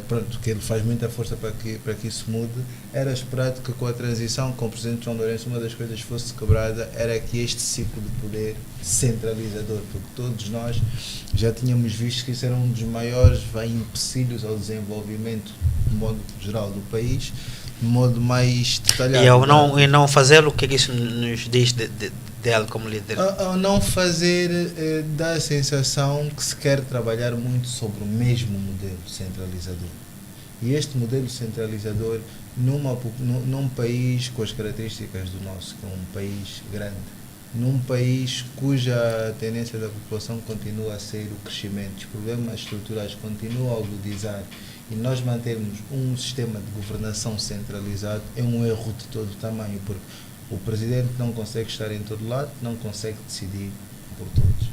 pronto, que ele faz muita força para que isso mude. Era esperado que com a transição com o presidente João Lourenço uma das coisas fosse quebrada, era que este ciclo de poder centralizador, porque todos nós já tínhamos visto que isso era um dos maiores empecilhos ao desenvolvimento de modo geral do país, de modo mais detalhado.
E não fazê-lo, o que é que isso nos diz dele como líder?
Ao não fazer, dá a sensação que se quer trabalhar muito sobre o mesmo modelo centralizador. E este modelo centralizador, num país com as características do nosso, que é um país grande, num país cuja tendência da população continua a ser o crescimento, os problemas estruturais continuam a agudizar, e nós mantermos um sistema de governação centralizado é um erro de todo tamanho, porque o presidente não consegue estar em todo lado, não consegue decidir por todos.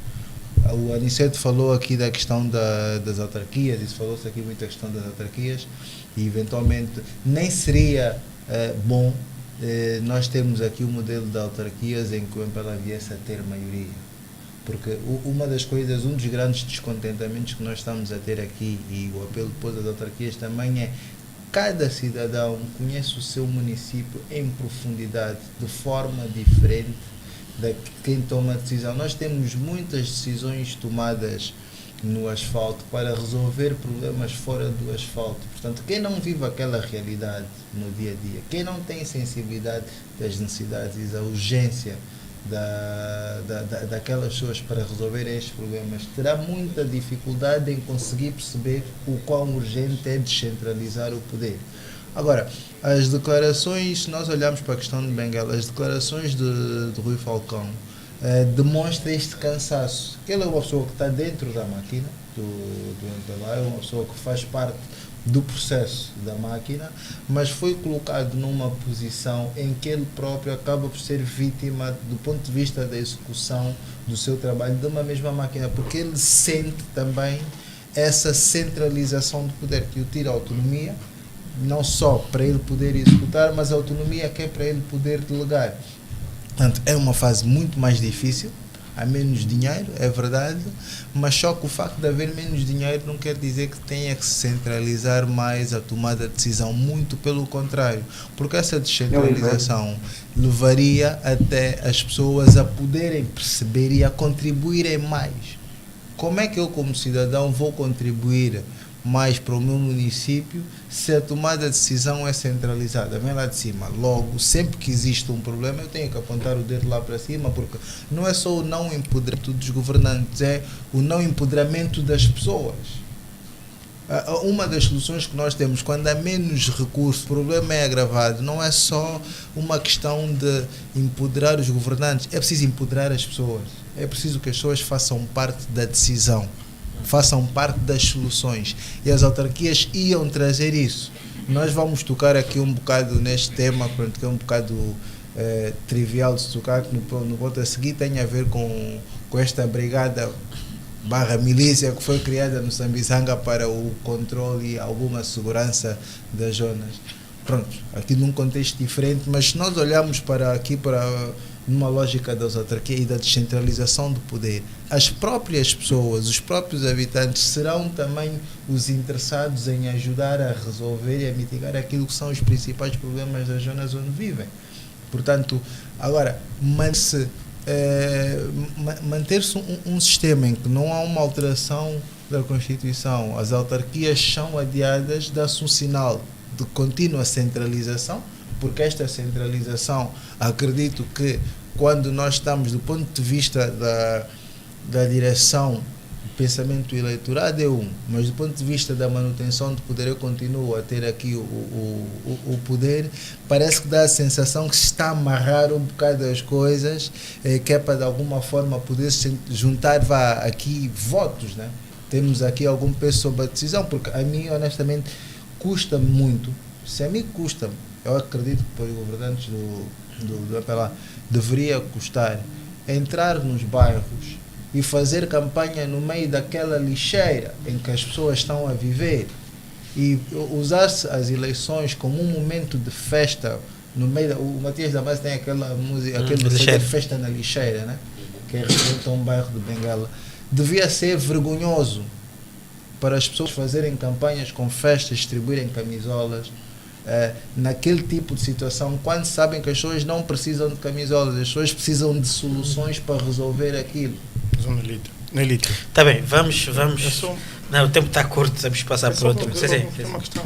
O Aniceto falou aqui da questão das autarquias, e falou-se aqui muito da questão das autarquias, e eventualmente nem seria bom nós termos aqui o modelo de autarquias em que o MPLA viesse a ter maioria. Porque uma das coisas, um dos grandes descontentamentos que nós estamos a ter aqui, e o apelo depois das autarquias também é: cada cidadão conhece o seu município em profundidade, de forma diferente de quem toma a decisão. Nós temos muitas decisões tomadas no asfalto para resolver problemas fora do asfalto. Portanto, quem não vive aquela realidade no dia a dia, quem não tem sensibilidade das necessidades e da urgência daquelas pessoas para resolver estes problemas, terá muita dificuldade em conseguir perceber o quão urgente é descentralizar o poder. Agora, as declarações, se nós olharmos para a questão de Benguela, as declarações de Rui Falcão demonstram este cansaço, que ele é uma pessoa que está dentro da máquina do MPLA, é uma pessoa que faz parte do processo da máquina, mas foi colocado numa posição em que ele próprio acaba por ser vítima do ponto de vista da execução do seu trabalho de uma mesma máquina, porque ele sente também essa centralização do poder que o tira a autonomia não só para ele poder executar, mas a autonomia que é para ele poder delegar. Portanto, é uma fase muito mais difícil, há menos dinheiro, é verdade, mas só que o facto de haver menos dinheiro não quer dizer que tenha que se centralizar mais a tomada de decisão, muito pelo contrário, porque essa descentralização levaria até as pessoas a poderem perceber e a contribuírem mais. Como é que eu, como cidadão, vou contribuir mais para o meu município se a tomada de decisão é centralizada? Vem lá de cima. Logo, sempre que existe um problema, eu tenho que apontar o dedo lá para cima, porque não é só o não empoderamento dos governantes, é o não empoderamento das pessoas. Uma das soluções que nós temos quando há menos recursos, o problema é agravado, não é só uma questão de empoderar os governantes, é preciso empoderar as pessoas, é preciso que as pessoas façam parte da decisão, façam parte das soluções, e as autarquias iam trazer isso. Nós vamos tocar aqui um bocado neste tema, que é um bocado trivial de se tocar, que no ponto a seguir tem a ver com esta brigada /milícia que foi criada no Sambizanga para o controle e alguma segurança das zonas. Pronto, aqui num contexto diferente, mas se nós olharmos para numa lógica das autarquias e da descentralização do poder, as próprias pessoas, os próprios habitantes serão também os interessados em ajudar a resolver e a mitigar aquilo que são os principais problemas das zonas onde vivem. Portanto, agora, manter-se um sistema em que não há uma alteração da Constituição, as autarquias são adiadas, dá-se um sinal de contínua centralização, porque esta centralização, acredito que quando nós estamos do ponto de vista da direção do pensamento eleitorado é mas do ponto de vista da manutenção do poder, eu continuo a ter aqui o poder, parece que dá a sensação que se está a amarrar um bocado as coisas, que é para de alguma forma poder se juntar aqui votos, né? Temos aqui algum peso sobre a decisão, porque a mim honestamente custa-me muito, se a mim custa-me, eu acredito que para os governantes do APLA deveria custar entrar nos bairros e fazer campanha no meio daquela lixeira em que as pessoas estão a viver e usar-se as eleições como um momento de festa no meio o Matias Damasio tem aquela música, aquele CD Festa na Lixeira, né? Que representa um bairro de Bengala. Devia ser vergonhoso para as pessoas fazerem campanhas com festas, distribuírem camisolas, naquele tipo de situação, quando sabem que as pessoas não precisam de camisolas, as pessoas precisam de soluções para resolver aquilo.
Nelito.
Está bem, vamos. Não, o tempo está curto, vamos passar por outro.
Tem uma questão.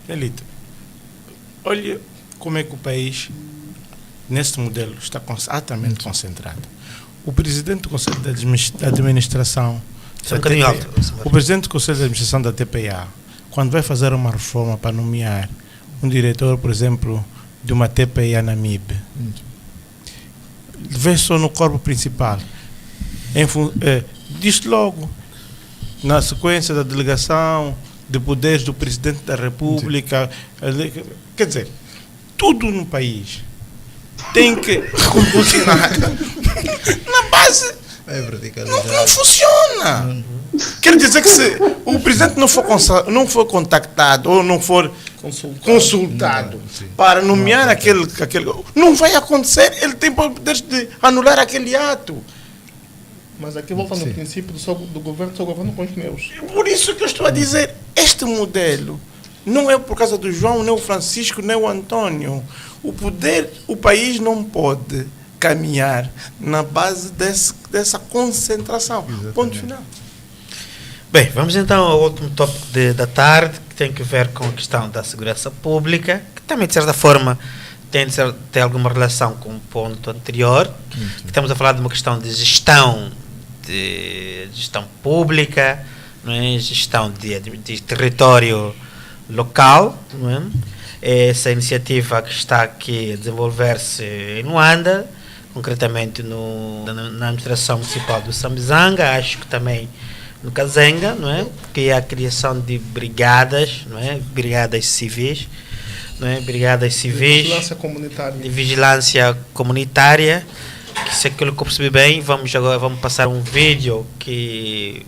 Nelito, olha como é que o país, nesse modelo, está altamente concentrado. O presidente do Conselho de Administração o presidente do Conselho de Administração da TPA, quando vai fazer uma reforma para nomear um diretor, por exemplo, de uma TPA na MIB, vê só no corpo principal. Diz logo, na sequência da delegação de poderes do Presidente da República, quer dizer, tudo no país tem que funcionar na base. Não funciona. Quer dizer que se o presidente não for contactado ou não for consultado para nomear aquele, não vai acontecer. Ele tem poder de anular aquele ato.
Mas aqui volta no princípio do governo, só governo com os meus.
Por isso que eu estou a dizer, este modelo não é por causa do João, nem o Francisco, nem o Antônio. O país não pode caminhar na base dessa concentração. Exatamente. Ponto final.
Bem, vamos então ao último tópico da tarde, que tem que ver com a questão da segurança pública, que também, de certa forma, tem alguma relação com o ponto anterior. Estamos a falar de uma questão de gestão pública, não é? Gestão de território local, não é? Essa iniciativa que está aqui a desenvolver-se em Luanda, concretamente na administração municipal do Sambizanga, acho que também no Kazenga, não é? Que é a criação de brigadas, não é? Brigadas civis, não é? Brigadas civis de vigilância comunitária, que se aquilo que eu percebi bem, vamos passar um vídeo que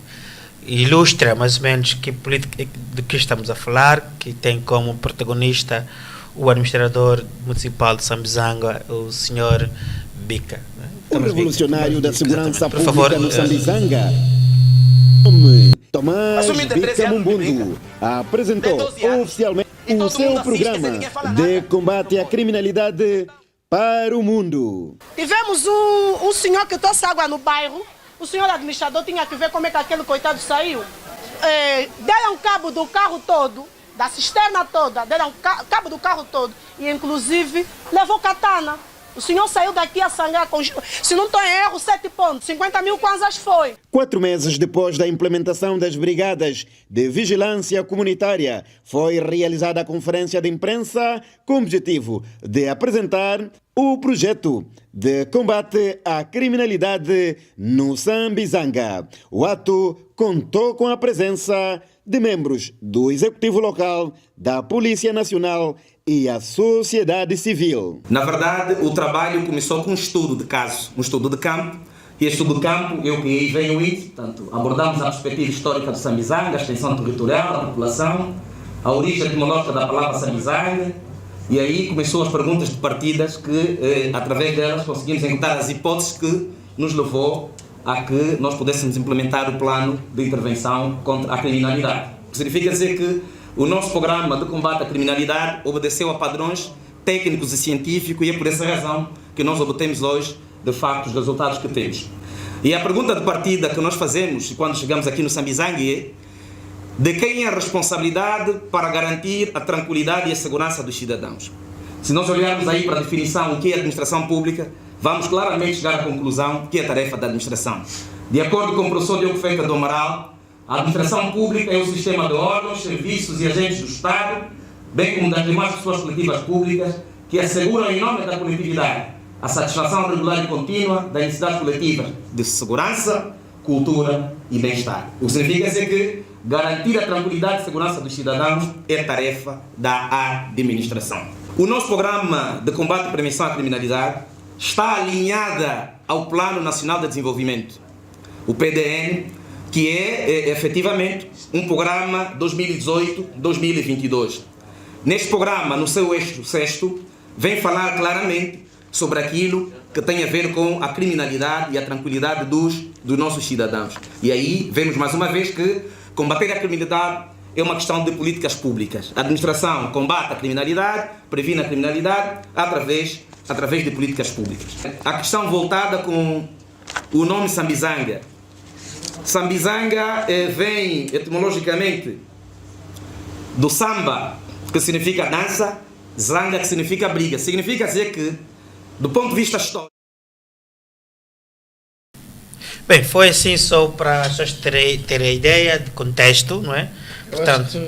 ilustra mais ou menos que política de que estamos a falar, que tem como protagonista o administrador municipal de Sambizanga, o senhor Bica.
O revolucionário da segurança
Por
pública
favor,
no Sambizanga, Tomás Bica Mumbundo, apresentou oficialmente o seu programa de combate à criminalidade para o mundo.
Tivemos um senhor que trouxe água no bairro. O senhor administrador tinha que ver como é que aquele coitado saiu. Deram cabo do carro todo, da cisterna toda, deram cabo do carro todo. E inclusive levou katana. O senhor saiu daqui a sangrar com, se não estou em erro, 7 pontos, 50 mil kwanzas foi.
4 meses depois da implementação das brigadas de vigilância comunitária, foi realizada a conferência de imprensa com o objetivo de apresentar o projeto de combate à criminalidade no Sambizanga. O ato contou com a presença de membros do Executivo Local, da Polícia Nacional e a sociedade civil.
Na verdade, o trabalho começou com um estudo de caso, um estudo de campo. E este estudo de campo, eu que venho aí, portanto, abordamos a perspectiva histórica do Sambizanga, a extensão territorial da população, a origem etimológica da palavra Sambizanga, e aí começou as perguntas de partidas que, através delas, conseguimos encontrar as hipóteses que nos levou a que nós pudéssemos implementar o plano de intervenção contra a criminalidade. O que significa dizer que o nosso programa de combate à criminalidade obedeceu a padrões técnicos e científicos, e é por essa razão que nós obtemos hoje, de facto, os resultados que temos. E a pergunta de partida que nós fazemos quando chegamos aqui no Sambizanga é: de quem é a responsabilidade para garantir a tranquilidade e a segurança dos cidadãos? Se nós olharmos aí para a definição do que é administração pública, vamos claramente chegar à conclusão que é a tarefa da administração. De acordo com o professor Diogo Feca do Amaral, a administração pública é o sistema de órgãos, serviços e agentes do Estado, bem como das demais pessoas coletivas públicas, que asseguram em nome da coletividade a satisfação regular e contínua das necessidades coletivas de segurança, cultura e bem-estar. O que significa dizer que garantir a tranquilidade e segurança dos cidadãos é tarefa da administração. O nosso programa de combate e prevenção à criminalidade está alinhada ao Plano Nacional de Desenvolvimento, o PDN, que é efetivamente um programa 2018-2022. Neste programa, no seu eixo sexto, vem falar claramente sobre aquilo que tem a ver com a criminalidade e a tranquilidade dos nossos cidadãos. E aí vemos mais uma vez que combater a criminalidade é uma questão de políticas públicas. A administração combate a criminalidade, previne a criminalidade através de políticas públicas. A questão voltada com o nome Sambizanga. Sambizanga vem etimologicamente do samba, que significa dança, zanga, que significa briga. Significa dizer que, do ponto de vista histórico...
Bem, foi assim só para as pessoas terem a ideia de contexto, não é? Portanto,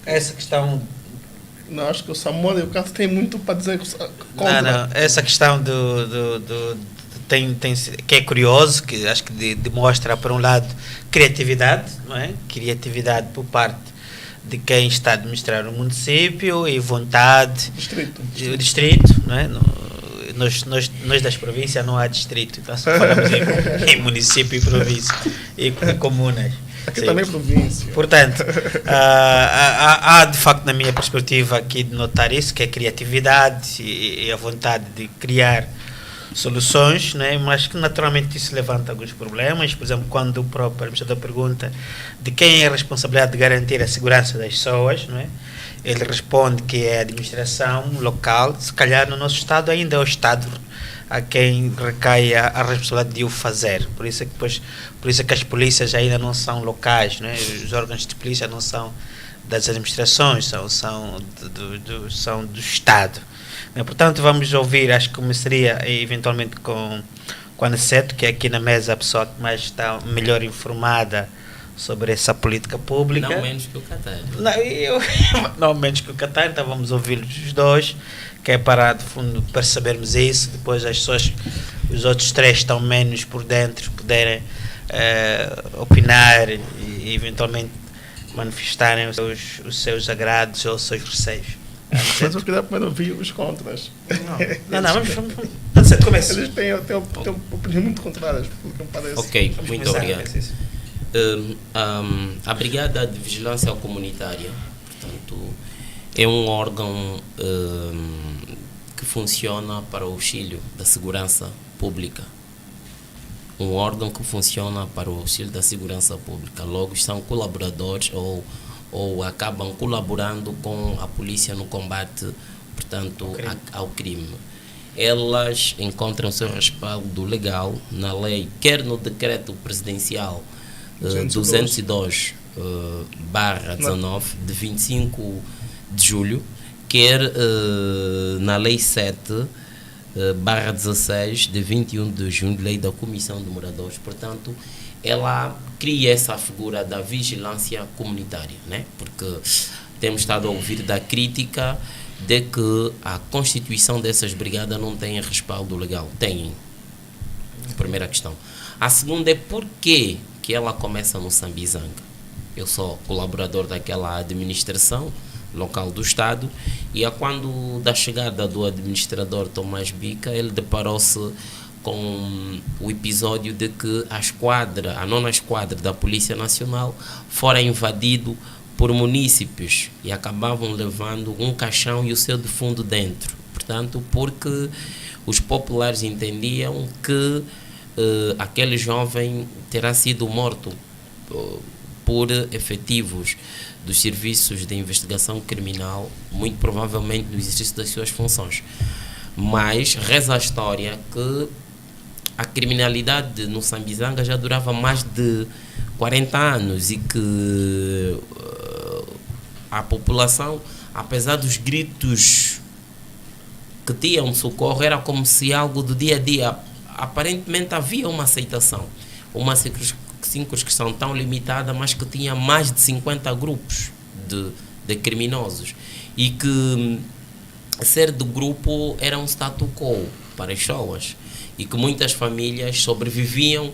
essa questão...
Não, acho que o Samuel e o Cássio têm muito para dizer contra.
Não, essa questão que é curioso, que acho que demonstra, por um lado, criatividade, não é? Criatividade por parte de quem está a administrar o município e vontade... Distrito, não é? Nós das províncias não há distrito, então só falamos em município e província e comunas.
Aqui também é província.
Portanto, há de facto, na minha perspectiva, aqui de notar isso, que é a criatividade e a vontade de criar soluções, né? Mas que naturalmente isso levanta alguns problemas. Por exemplo, quando o próprio administrador pergunta de quem é a responsabilidade de garantir a segurança das pessoas, não é? Ele responde que é a administração local. Se calhar no nosso Estado ainda é o Estado a quem recai a responsabilidade de o fazer. Por isso é que as polícias ainda não são locais, não é? Os órgãos de polícia não são das administrações, são do Estado. Portanto, vamos ouvir, acho que começaria eventualmente com a Aniceto, que é aqui na mesa a pessoa que mais está melhor informada sobre essa política pública.
Não menos que o Catar.
Não menos que o Catar, então vamos ouvir os dois, que é para, de fundo, percebermos isso. Depois as pessoas, os outros três estão menos por dentro, poderem opinar e eventualmente manifestarem os seus agrados ou os seus receios.
Mas eu queria primeiro ouvir os contras.
Não, vamos começa.
Eles têm opiniões muito contrárias, pelo que me parece.
Ok, muito obrigado. A Brigada de Vigilância Comunitária, portanto, é um órgão que funciona para o auxílio da segurança pública. Um órgão que funciona para o auxílio da segurança pública. Logo, são colaboradores ou acabam colaborando com a polícia no combate, portanto, ao crime. Elas encontram seu respaldo legal na lei, quer no decreto presidencial 202/19 de 25 de julho, quer na lei 7/16 de 21 de junho, lei da Comissão de Moradores. Portanto, ela cria essa figura da vigilância comunitária, né? Porque temos estado a ouvir da crítica de que a constituição dessas brigadas não tem respaldo legal. Tem. Primeira questão. A segunda é por que ela começa no Sambizanga. Eu sou colaborador daquela administração local do Estado e quando da chegada do administrador Tomás Bica, ele deparou-se com o episódio de que a 9ª Esquadra da Polícia Nacional fora invadido por munícipes e acabavam levando um caixão e o seu defunto dentro. Portanto, porque os populares entendiam que aquele jovem terá sido morto por efetivos dos serviços de investigação criminal, muito provavelmente no exercício das suas funções. Mas reza a história que a criminalidade no Sambizanga já durava mais de 40 anos e que a população, apesar dos gritos que tinham de socorro, era como se algo do dia a dia. Aparentemente havia uma aceitação, uma circunscrição tão limitada, mas que tinha mais de 50 grupos de criminosos e que ser do grupo era um status quo para as pessoas e que muitas famílias sobreviviam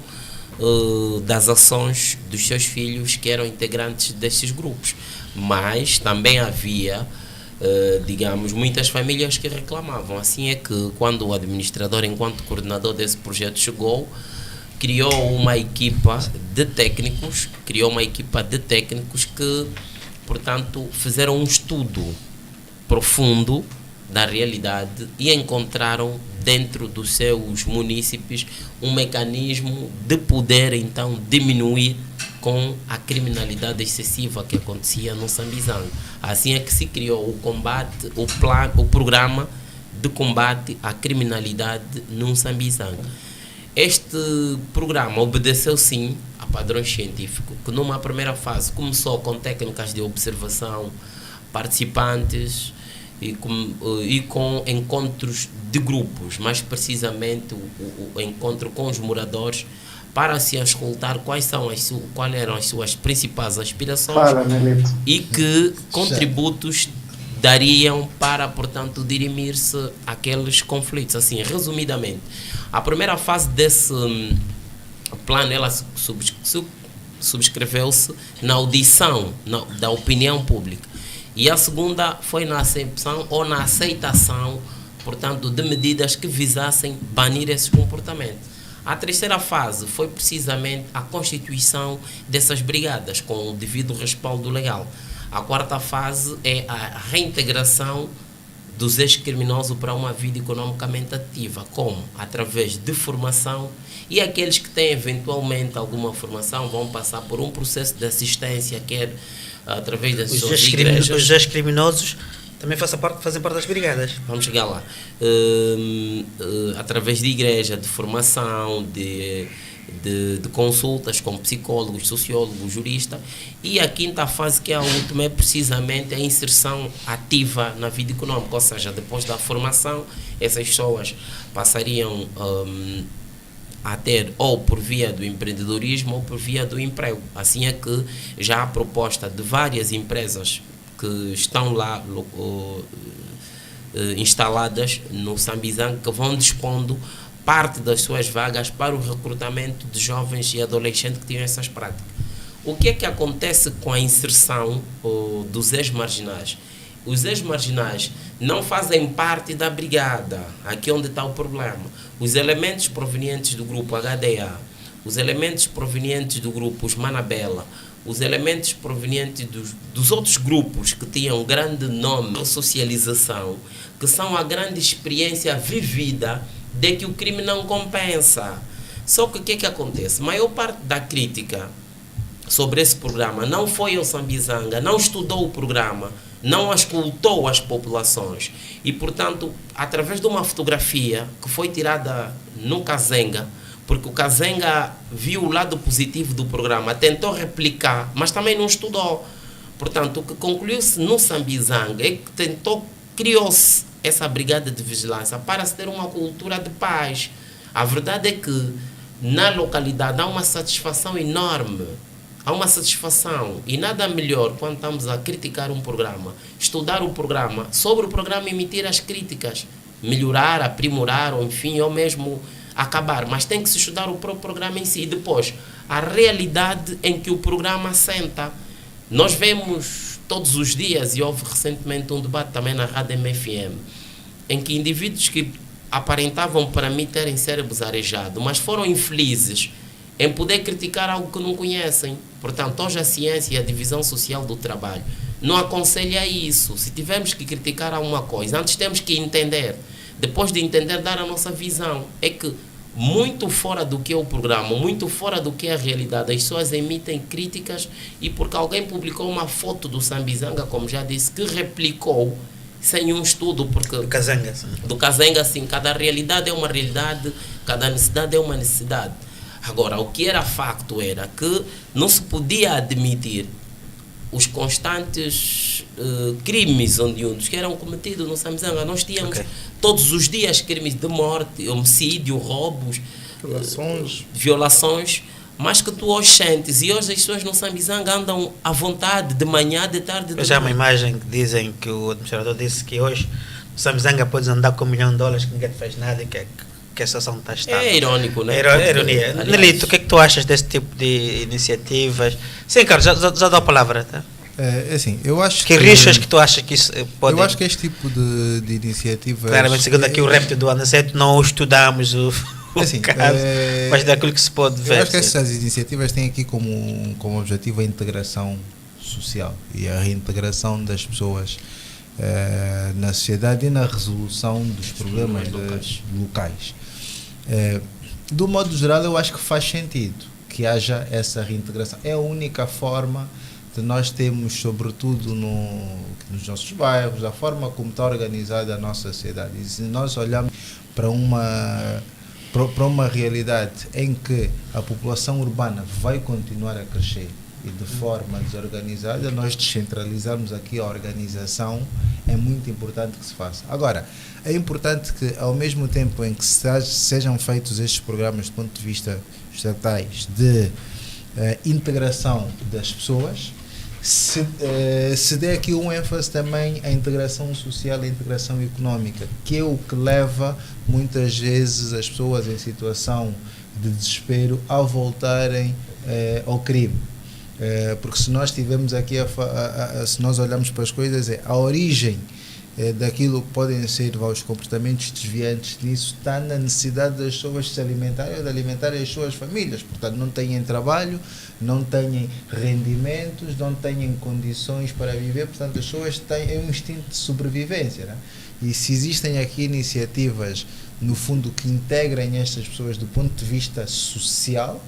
das ações dos seus filhos que eram integrantes desses grupos. Mas também havia, digamos, muitas famílias que reclamavam. Assim é que quando o administrador, enquanto coordenador desse projeto, chegou, criou uma equipa de técnicos que, portanto, fizeram um estudo profundo da realidade e encontraram dentro dos seus munícipes um mecanismo de poder então diminuir com a criminalidade excessiva que acontecia no Sambizanga. Assim é que se criou o programa de combate à criminalidade no Sambizanga. Este programa obedeceu sim a padrões científicos, que numa primeira fase começou com técnicas de observação, participantes e com encontros de grupos, mais precisamente o encontro com os moradores, para se escutar quais eram as suas principais aspirações e que contributos dariam para, portanto, dirimir-se aqueles conflitos. Assim, resumidamente, a primeira fase desse plano, ela subscreveu-se na audição da opinião pública. E a segunda foi na acepção ou na aceitação, portanto, de medidas que visassem banir esses comportamentos. A terceira fase foi precisamente a constituição dessas brigadas com o devido respaldo legal. A quarta fase é a reintegração dos ex-criminosos para uma vida economicamente ativa, como? Através de formação, e aqueles que têm eventualmente alguma formação vão passar por um processo de assistência, quer através das suas igrejas.
Os ex-criminosos também fazem parte das brigadas.
Vamos chegar lá. Através de igreja, de formação, de consultas com psicólogos, sociólogos, juristas. E a quinta fase, que é a última, é precisamente a inserção ativa na vida econômica. Ou seja, depois da formação, essas pessoas passariam a ter ou por via do empreendedorismo ou por via do emprego. Assim é que já há proposta de várias empresas que estão lá instaladas no Sambizanga, que vão dispondo parte das suas vagas para o recrutamento de jovens e adolescentes que tinham essas práticas. O que é que acontece com a inserção dos ex-marginais? Os ex-marginais não fazem parte da brigada, aqui onde está o problema. Os elementos provenientes do grupo HDA, os elementos provenientes do grupo Os Manabela, os elementos provenientes dos outros grupos que tinham grande nome de socialização, que são a grande experiência vivida de que o crime não compensa. Só que o que acontece? A maior parte da crítica sobre esse programa não foi ao Sambizanga, não estudou o programa, não escutou as populações. E, portanto, através de uma fotografia que foi tirada no Kazenga, porque o Kazenga viu o lado positivo do programa, tentou replicar, mas também não estudou. Portanto, o que concluiu-se no Sambizanga é que criou-se essa brigada de vigilância para se ter uma cultura de paz. A verdade é que na localidade há uma satisfação enorme. Há uma satisfação, e nada melhor quando estamos a criticar um programa, estudar o programa, sobre o programa emitir as críticas, melhorar, aprimorar, ou enfim, ou mesmo acabar, mas tem que se estudar o próprio programa em si. E depois, a realidade em que o programa assenta. Nós vemos todos os dias, e houve recentemente um debate também na Rádio MFM, em que indivíduos que aparentavam para mim terem cérebros arejados, mas foram infelizes em poder criticar algo que não conhecem. Portanto, hoje a ciência e a divisão social do trabalho não aconselha isso. Se tivermos que criticar alguma coisa, antes temos que entender. Depois de entender, dar a nossa visão. É que muito fora do que é o programa, muito fora do que é a realidade, as pessoas emitem críticas, e porque alguém publicou uma foto do Sambizanga, como já disse, que replicou sem um estudo, porque do Kazenga, sim, cada realidade é uma realidade, cada necessidade é uma necessidade. Agora, o que era facto era que não se podia admitir os constantes crimes oriundos que eram cometidos no Sambizanga. Nós tínhamos todos os dias crimes de morte, homicídio, roubos, violações, mas que tu hoje sentes. E hoje as pessoas no Sambizanga andam à vontade, de manhã, de tarde.
Já há uma imagem que dizem que o administrador disse que hoje no Sambizanga podes andar com $1 milhão, que ninguém te faz nada, e que a situação está estável.
É irônico, não é?
É ironia. Nelito, o que é que tu achas desse tipo de iniciativas? Sim, Carlos, já dou a palavra, tá?
Assim, eu acho
que rixas que tu achas que isso pode...
Eu acho que este tipo de iniciativas...
Claramente, segundo aqui o réptil do Anaceto, não estudamos o caso, mas daquilo que se pode ver.
Eu acho que essas iniciativas têm aqui como objetivo a integração social e a reintegração das pessoas na sociedade e na resolução dos problemas locais. Do modo geral, eu acho que faz sentido que haja essa reintegração. É a única forma de nós termos, sobretudo nos nossos bairros, a forma como está organizada a nossa sociedade. E se nós olharmos para uma realidade em que a população urbana vai continuar a crescer e de forma desorganizada, nós descentralizarmos aqui a organização é muito importante que se faça. Agora, é importante que, ao mesmo tempo em que sejam feitos estes programas do ponto de vista estatais de integração das pessoas, se dê aqui um ênfase também à integração social e à integração económica, que é o que leva muitas vezes as pessoas em situação de desespero a voltarem ao crime. Porque se nós tivermos aqui, se nós olharmos para as coisas, a origem daquilo que podem ser os comportamentos desviantes nisso está na necessidade das pessoas de se alimentarem ou de alimentarem as suas famílias. Portanto, não têm trabalho, não têm rendimentos, não têm condições para viver. Portanto, as pessoas têm um instinto de sobrevivência, né? E se existem aqui iniciativas, no fundo, que integrem estas pessoas do ponto de vista social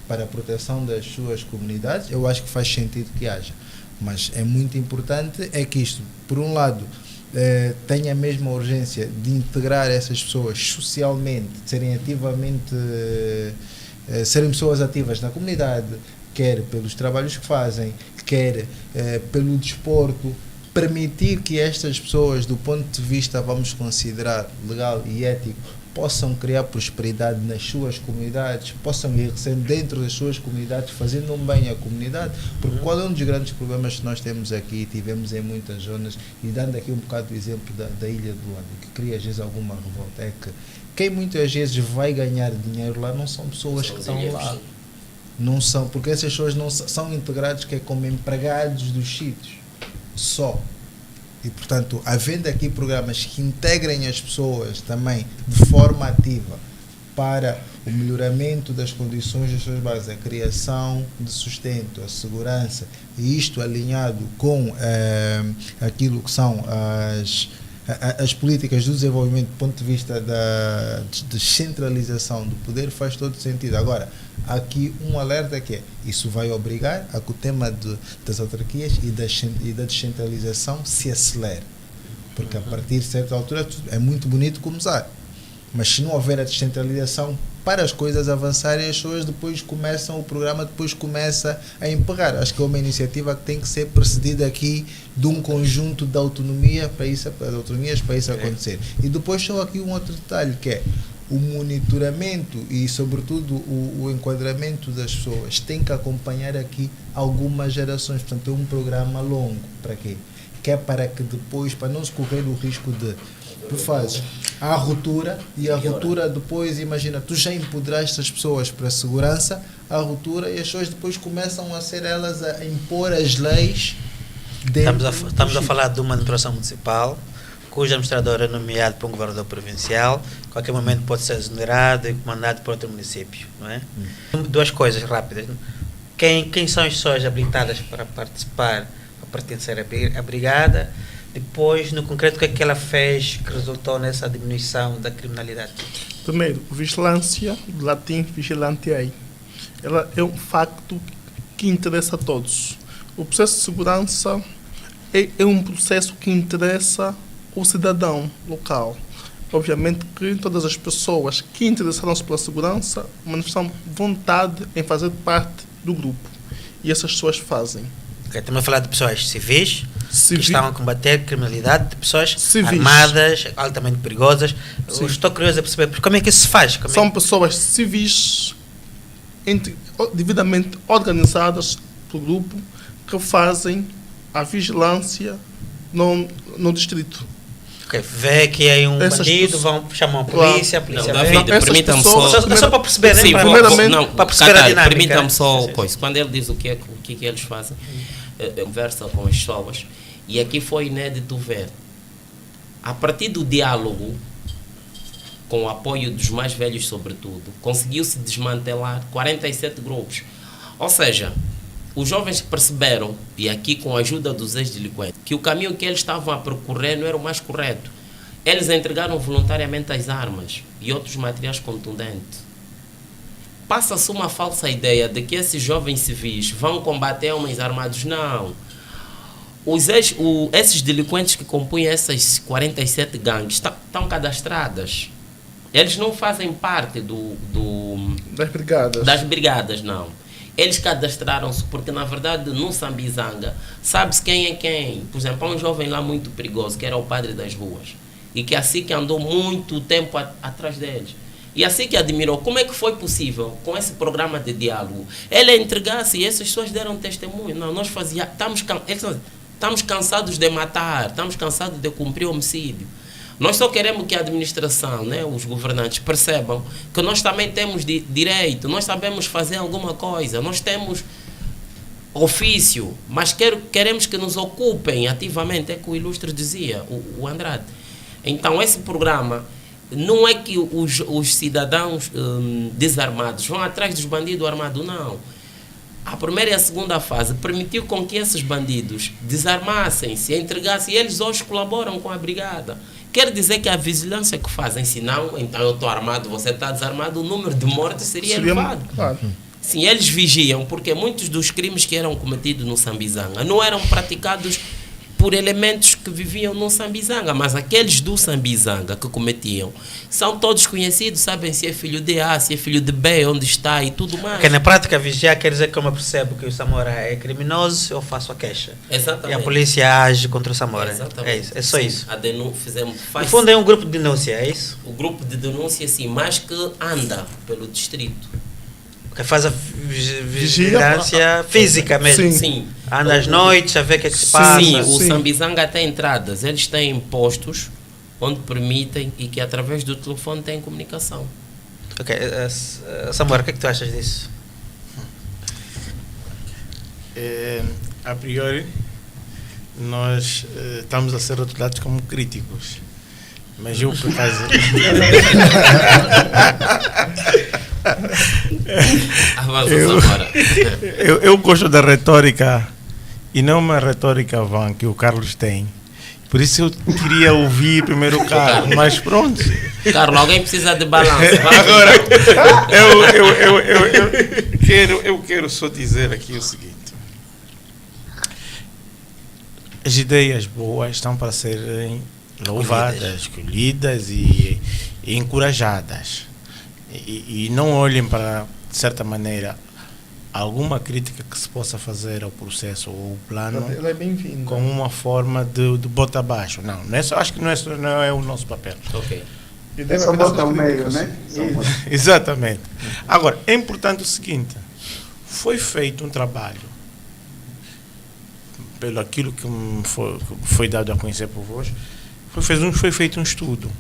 para a proteção das suas comunidades, eu acho que faz sentido que haja. Mas é muito importante que isto, por um lado, tenha a mesma urgência de integrar essas pessoas socialmente, serem pessoas ativas na comunidade, quer pelos trabalhos que fazem, quer pelo desporto, permitir que estas pessoas, do ponto de vista, vamos considerar, legal e ético, possam criar prosperidade nas suas comunidades, possam ir dentro das suas comunidades, fazendo um bem à comunidade, porque qual é um dos grandes problemas que nós temos aqui, tivemos em muitas zonas, e dando aqui um bocado do exemplo da Ilha do Luanda, que cria às vezes alguma revolta, é que quem muitas vezes vai ganhar dinheiro lá não são pessoas que estão lá, não são, porque essas pessoas não são integradas como empregados dos sítios, só. E, portanto, havendo aqui programas que integrem as pessoas também de forma ativa para o melhoramento das condições das suas bases, a criação de sustento, a segurança, e isto alinhado com aquilo que são as políticas do desenvolvimento do ponto de vista da descentralização do poder, faz todo sentido. Agora, aqui um alerta que é, isso vai obrigar a que o tema das autarquias e da descentralização se acelere, porque a partir de certa altura é muito bonito começar, mas se não houver a descentralização para as coisas avançarem, as pessoas o programa depois começa a emperrar. Acho que é uma iniciativa que tem que ser precedida aqui de um conjunto de autonomias para isso acontecer. E depois só aqui um outro detalhe, que é o monitoramento e sobretudo o enquadramento das pessoas tem que acompanhar aqui algumas gerações. Portanto, é um programa longo. Para quê? Que é para que depois, para não se correr o risco de tu fazes a ruptura e a ruptura depois, imagina, tu já empoderaste as pessoas para a segurança, a ruptura, e as pessoas depois começam a ser elas a impor as leis.
Estamos a falar de uma administração municipal cujo administrador é nomeado por um governador provincial, a qualquer momento pode ser exonerado e comandado por outro município, não é? Duas coisas rápidas. Quem são as pessoas habilitadas para participar, para pertencer à brigada? Depois, no concreto, o que é que ela fez que resultou nessa diminuição da criminalidade?
Primeiro, vigilância, do latim vigilantiae. Ela é um facto que interessa a todos. O processo de segurança é um processo que interessa o cidadão local. Obviamente que todas as pessoas que interessaram-se pela segurança manifestam vontade em fazer parte do grupo. E essas pessoas fazem.
Estamos a falar de pessoas civis que estavam a combater criminalidade, de pessoas armadas, altamente perigosas. Eu estou curioso a perceber como é que isso se faz.
São pessoas civis devidamente organizadas pelo grupo que fazem a vigilância no distrito.
Vê que é um bandido, vão chamar a polícia,
permita-me
só para perceber,
sim,
para perceber a dinâmica.
Permita-me só coisa. Quando ele diz o que eles fazem, conversa com as pessoas, e aqui foi inédito ver, a partir do diálogo, com o apoio dos mais velhos sobretudo, conseguiu-se desmantelar 47 grupos. Ou seja, os jovens perceberam, e aqui com a ajuda dos ex-delinquentes, que o caminho que eles estavam a percorrer não era o mais correto. Eles entregaram voluntariamente as armas e outros materiais contundentes. Passa-se uma falsa ideia de que esses jovens civis vão combater homens armados. Não. Esses delinquentes que compõem essas 47 gangues estão cadastradas. Eles não fazem parte das brigadas, não. Eles cadastraram-se porque, na verdade, no Sambizanga, sabe-se quem é quem. Por exemplo, há um jovem lá muito perigoso, que era o padre das ruas, e que assim que andou muito tempo atrás deles. E assim que admirou como é que foi possível, com esse programa de diálogo, ele entregasse e essas pessoas deram testemunho. Não, nós estamos cansados de matar, estamos cansados de cumprir homicídio. Nós só queremos que a administração, né, os governantes, percebam que nós também temos direito, nós sabemos fazer alguma coisa, nós temos ofício, mas queremos que nos ocupem ativamente, é que o ilustre dizia, o Andrade. Então, esse programa não é que os cidadãos desarmados vão atrás dos bandidos armados, não. A primeira e a segunda fase permitiu com que esses bandidos desarmassem-se, entregassem, e eles hoje colaboram com a brigada. Quer dizer que a vigilância que fazem, se não, então eu estou armado, você está desarmado, o número de mortes seria elevado. Claro. Sim, eles vigiam, porque muitos dos crimes que eram cometidos no Sambizanga não eram praticados por elementos que viviam no Sambizanga, mas aqueles do Sambizanga que cometiam são todos conhecidos, sabem se é filho de A, se é filho de B, onde está e tudo mais.
Porque na prática vigiar quer dizer que eu percebo que o Samora é criminoso, eu faço a queixa.
Exatamente.
E a polícia age contra o Samora.
Exatamente.
É isso, é só isso.
No
fundo é um grupo de denúncia, é isso?
O grupo de denúncia, sim, mas que anda pelo distrito.
Que faz a vigilância física mesmo.
Sim.
Anda às noites a ver o que é que se passa.
Sim, o Sambizanga tem entradas. Eles têm postos onde permitem e que através do telefone têm comunicação.
Ok. Samuel, o que é que tu achas disso?
A priori, nós estamos a ser rotulados como críticos. Mas eu, por acaso...
Avançamos agora.
Eu gosto da retórica e não uma retórica vã que o Carlos tem. Por isso eu queria ouvir primeiro o Carlos, mas pronto.
Carlos, alguém precisa de balanço.
Agora, eu quero só dizer aqui o seguinte. As ideias boas estão para serem louvadas, colhidas e encorajadas. E não olhem para, de certa maneira, alguma crítica que se possa fazer ao processo ou ao plano
Ela é bem-vinda.
como uma forma de botar abaixo. Não é acho que não é o nosso papel.
Ok.
É só botar o meio, né?
Exatamente. Agora, é importante o seguinte: foi feito um trabalho, pelo aquilo que foi dado a conhecer por vós, foi feito um estudo.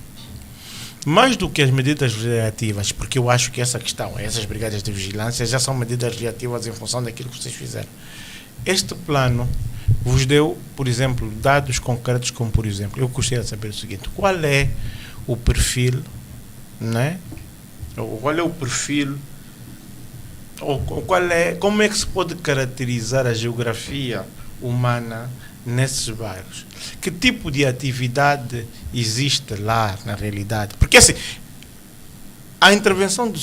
Mais do que as medidas reativas, porque eu acho que essa questão, essas brigadas de vigilância já são medidas reativas em função daquilo que vocês fizeram. Este plano vos deu, por exemplo, dados concretos, como por exemplo, eu gostaria de saber o seguinte: qual é o perfil, né? Qual é o perfil, ou como é que se pode caracterizar a geografia humana nesses bairros? Que tipo de atividade existe lá na realidade? Porque assim, a intervenção do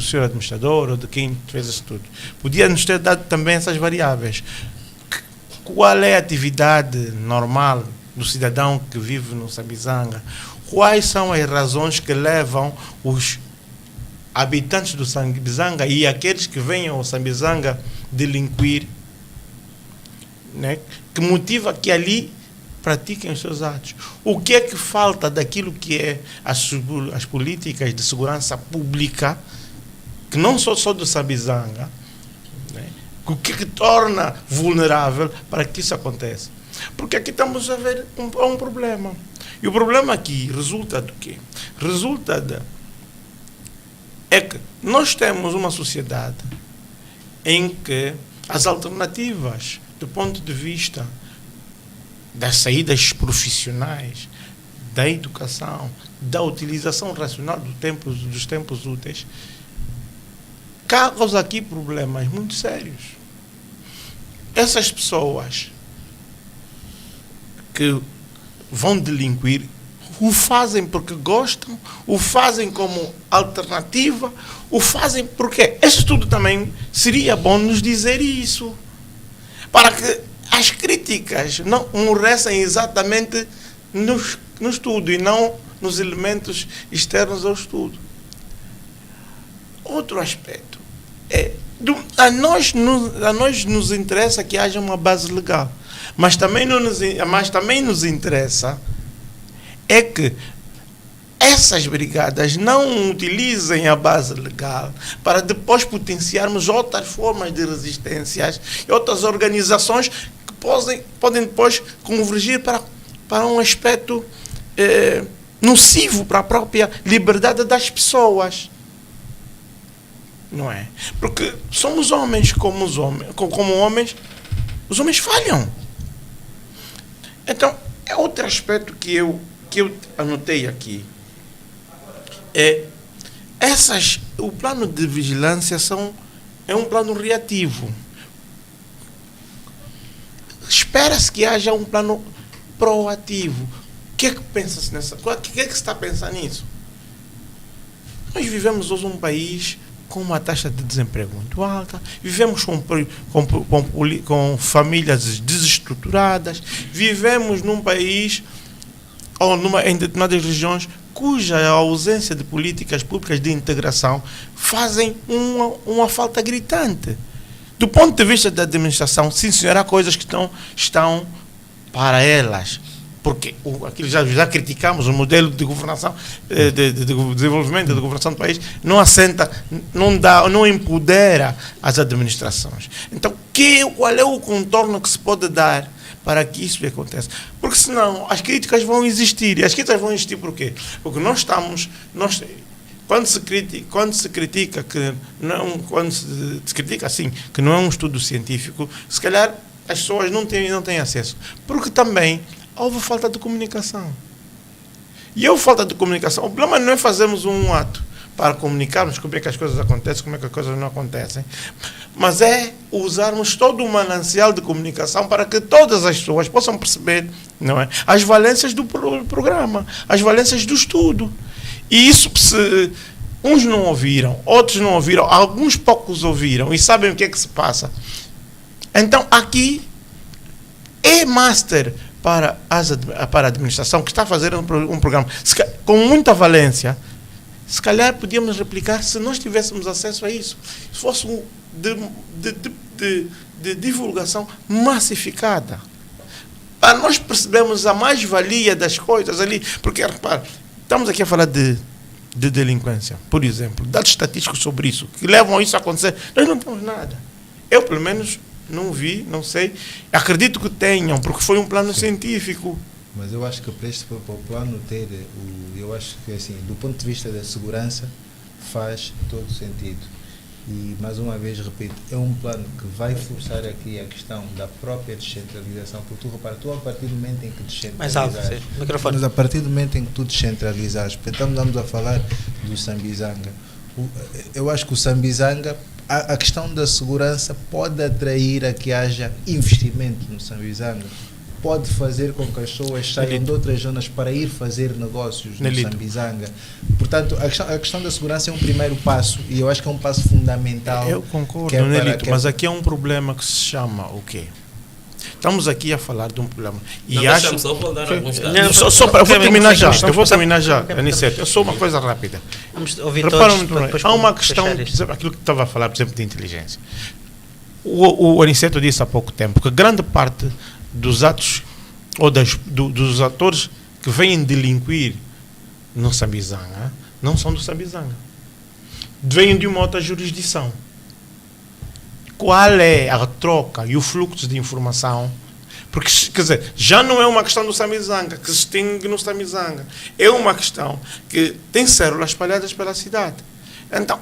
senhor administrador ou de quem fez isso tudo podia nos ter dado também essas variáveis. Qual é a atividade normal do cidadão que vive no Sambizanga? Quais são as razões que levam os habitantes do Sambizanga e aqueles que venham ao Sambizanga delinquir, né? Que motiva que ali pratiquem os seus atos? O que é que falta daquilo que é as políticas de segurança pública, que não são só do Sambizanga, né? O que é que torna vulnerável para que isso aconteça? Porque aqui estamos a ver um problema. E o problema aqui resulta do quê? É que nós temos uma sociedade em que as alternativas do ponto de vista das saídas profissionais, da educação, da utilização racional dos tempos úteis, causa aqui problemas muito sérios. Essas pessoas que vão delinquir o fazem porque gostam, o fazem como alternativa, o fazem porque... Isso tudo também seria bom nos dizer isso, para que as críticas não morressem exatamente no estudo e não nos elementos externos ao estudo. Outro aspecto é, a nós nos interessa que haja uma base legal, mas também nos interessa é que essas brigadas não utilizem a base legal para depois potenciarmos outras formas de resistências e outras organizações que podem depois convergir para um aspecto nocivo para a própria liberdade das pessoas. Não é? Porque somos homens, como homens, os homens falham. Então, é outro aspecto que eu anotei aqui. O plano de vigilância é um plano reativo. Espera-se que haja um plano proativo. O que é que pensa-se nessa? O que é que se está pensando nisso? Nós vivemos hoje um país com uma taxa de desemprego muito alta, vivemos com famílias desestruturadas, vivemos num país ou em determinadas regiões cuja ausência de políticas públicas de integração fazem uma falta gritante. Do ponto de vista da administração, sim, senhor, há coisas que estão para elas, porque aquilo já criticamos, o modelo de governação, de desenvolvimento, de governação do país, não assenta, não empodera as administrações. Então, qual é o contorno que se pode dar para que isso aconteça? Porque senão as críticas vão existir. E as críticas vão existir por quê? Porque quando se critica assim, que não é um estudo científico, se calhar as pessoas não têm acesso. Porque também houve falta de comunicação. E houve falta de comunicação. O problema não é fazermos um ato. O para comunicarmos como é que as coisas acontecem, como é que as coisas não acontecem, mas é usarmos todo o manancial de comunicação para que todas as pessoas possam perceber, não é, as valências do programa, as valências do estudo. E isso, se uns não ouviram, outros não ouviram, alguns poucos ouviram e sabem o que é que se passa. Então, aqui é master para a administração que está a fazer um programa com muita valência. Se calhar podíamos replicar se nós tivéssemos acesso a isso. Se fosse de divulgação massificada. Para nós percebermos a mais-valia das coisas ali. Porque, repare, estamos aqui a falar de delinquência, por exemplo. Dados estatísticos sobre isso, que levam a isso a acontecer. Nós não temos nada. Eu, pelo menos, não vi, não sei. Acredito que tenham, porque foi um plano científico.
Mas eu acho que para o plano ter, eu acho que assim, do ponto de vista da segurança, faz todo sentido. E mais uma vez repito, é um plano que vai forçar aqui a questão da própria descentralização, porque tu repara, tu a partir do momento em que descentralizares, mas a partir do momento em que tu descentralizares, porque estamos a falar do Sambizanga, eu acho que o Sambizanga, a questão da segurança pode atrair a que haja investimento no Sambizanga, pode fazer com que as pessoas saiam de outras zonas para ir fazer negócios no Sambizanga. Portanto, a questão da segurança é um primeiro passo e eu acho que é um passo fundamental.
Eu concordo, Nelito, mas aqui é um problema que se chama o quê? Estamos aqui a falar de um problema. E
não,
acho...
só vou dar alguns
eu vou terminar já. Eu vou terminar já, Aniceto. Eu sou uma coisa rápida.
Vamos ouvir todos.
Há uma questão, por exemplo, aquilo que estava a falar, por exemplo, de inteligência. O Aniceto disse há pouco tempo que grande parte dos atos ou dos atores que vêm delinquir no Sambizanga não são do Sambizanga. Vêm de uma outra jurisdição. Qual é a troca e o fluxo de informação? Porque, quer dizer, já não é uma questão do Sambizanga, que se extingue no Sambizanga. É uma questão que tem células espalhadas pela cidade. Então,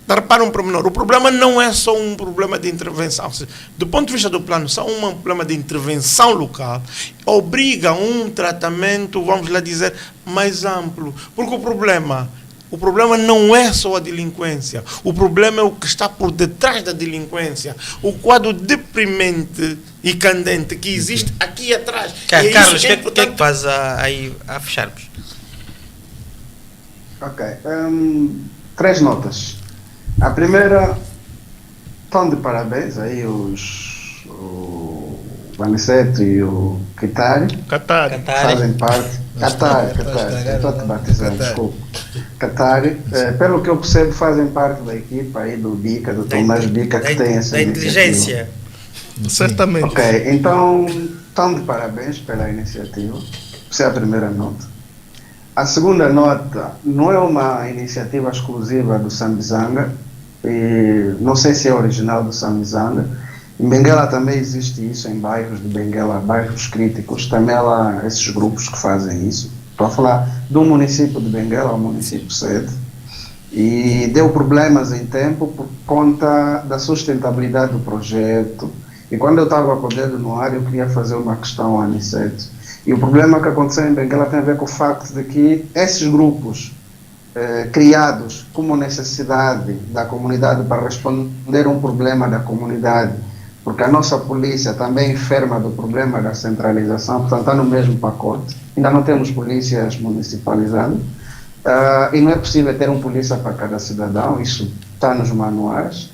repara um pormenor, o problema não é só um problema de intervenção. Do ponto de vista do plano, só um problema de intervenção local obriga a um tratamento, vamos lá dizer, mais amplo. Porque o problema não é só a delinquência. O problema é o que está por detrás da delinquência. O quadro deprimente e candente que existe aqui atrás.
Carlos, o que é que faz aí a fecharmos?
Ok. 3 notas. A primeira, estão de parabéns aí o Aniceto e o Catari. Fazem parte. Catari, estou a te batizando, desculpa. Catari, pelo que eu percebo, fazem parte da equipa aí do Bica, do Tomás Bica, que tem essa
inteligência.
Certamente.
Ok, então, estão de parabéns pela iniciativa. Essa é a primeira nota. A segunda nota, não é uma iniciativa exclusiva do Sambizanga, e não sei se é original do Sambizanga. Em Benguela também existe isso, em bairros de Benguela, bairros críticos, também há esses grupos que fazem isso. Estou a falar do município de Benguela, o município sede, e deu problemas em tempo por conta da sustentabilidade do projeto. E quando eu estava com o dedo no ar, eu queria fazer uma questão ao Aniceto. E o problema que aconteceu em Benguela tem a ver com o facto de que esses grupos criados como necessidade da comunidade para responder a um problema da comunidade, porque a nossa polícia também enferma do problema da centralização, portanto está no mesmo pacote. Ainda não temos polícias municipalizadas e não é possível ter um polícia para cada cidadão, isso está nos manuais.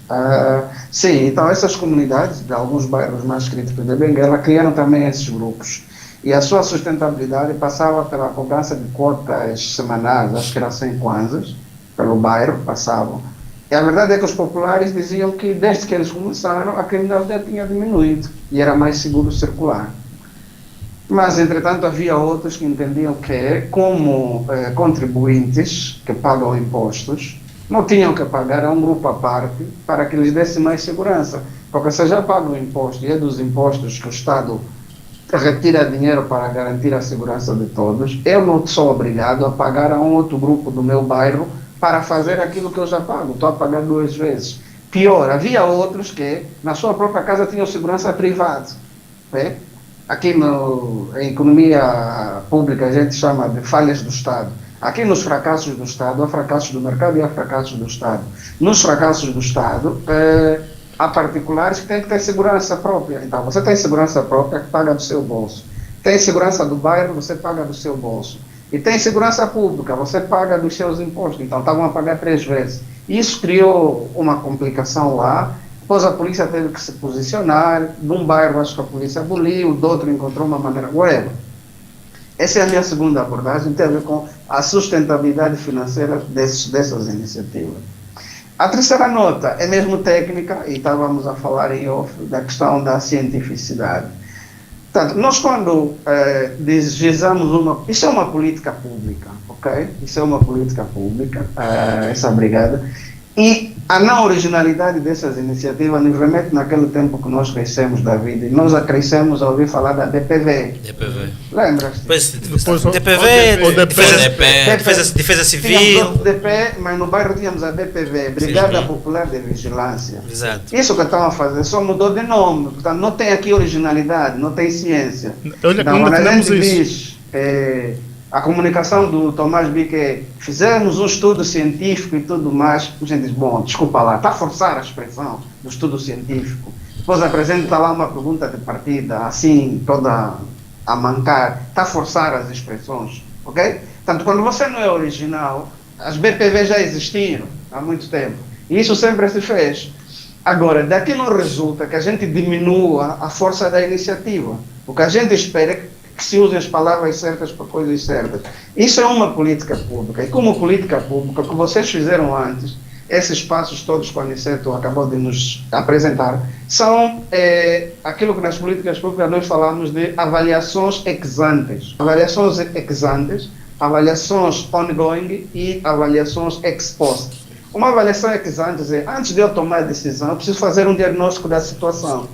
Sim, então essas comunidades de alguns bairros mais críticos de Benguela criaram também esses grupos. E a sua sustentabilidade passava pela cobrança de cotas semanais, acho que eram 100 kwanzas, pelo bairro, passavam. E a verdade é que os populares diziam que desde que eles começaram, a criminalidade tinha diminuído e era mais seguro circular. Mas, entretanto, havia outros que entendiam que, como contribuintes que pagam impostos, não tinham que pagar a um grupo à parte para que lhes desse mais segurança. Porque se já pagam imposto e é dos impostos que o Estado retira dinheiro para garantir a segurança de todos, eu não sou obrigado a pagar a um outro grupo do meu bairro para fazer aquilo que eu já pago. Estou a pagar 2 vezes. Pior, havia outros que na sua própria casa tinham segurança privada. Né? Aqui em economia pública a gente chama de falhas do Estado. Aqui nos fracassos do Estado, há fracassos do mercado e há fracassos do Estado. Nos fracassos do Estado, há particulares que têm que ter segurança própria. Então, você tem segurança própria que paga do seu bolso. Tem segurança do bairro, você paga do seu bolso. E tem segurança pública, você paga dos seus impostos. Então, estavam a pagar 3 vezes. Isso criou uma complicação lá. Depois a polícia teve que se posicionar. De um bairro, acho que a polícia aboliu, do outro encontrou uma maneira. Whatever. Essa é a minha segunda abordagem, tem a ver com a sustentabilidade financeira dessas iniciativas. A terceira nota é mesmo técnica, e estávamos a falar em off da questão da cientificidade. Portanto, nós quando desejamos isso é uma política pública, ok? Isso é uma política pública, essa brigada, e a não originalidade dessas iniciativas nos remete naquele tempo que nós crescemos da vida, e nós crescemos a ouvir falar da DPV. Lembras-te?
Depois Defesa Civil.
Tínhamos o DP, mas no bairro tínhamos a DPV, Brigada Popular de Vigilância.
Exato.
Isso que estão a fazer só mudou de nome, portanto não tem aqui originalidade, não tem ciência.
Olha,
Não,
ainda
a
temos
gente
isso.
diz, a comunicação do Tomás Bique, fizemos um estudo científico e tudo mais, a gente diz, bom, desculpa lá, está a forçar a expressão do estudo científico. Depois apresenta lá uma pergunta de partida, assim, toda a mancar, está a forçar as expressões, ok? Portanto, quando você não é original, as BPV já existiram há muito tempo, e isso sempre se fez. Agora, daqui não resulta que a gente diminua a força da iniciativa. O que a gente espera é que se usem as palavras certas para coisas certas. Isso é uma política pública. E como política pública, o que vocês fizeram antes, esses passos todos que o Aniceto acabou de nos apresentar, são aquilo que nas políticas públicas nós falamos de avaliações ex ante. Avaliações ex ante, avaliações ongoing e avaliações ex post. Uma avaliação ex ante é, antes de eu tomar a decisão, eu preciso fazer um diagnóstico da situação.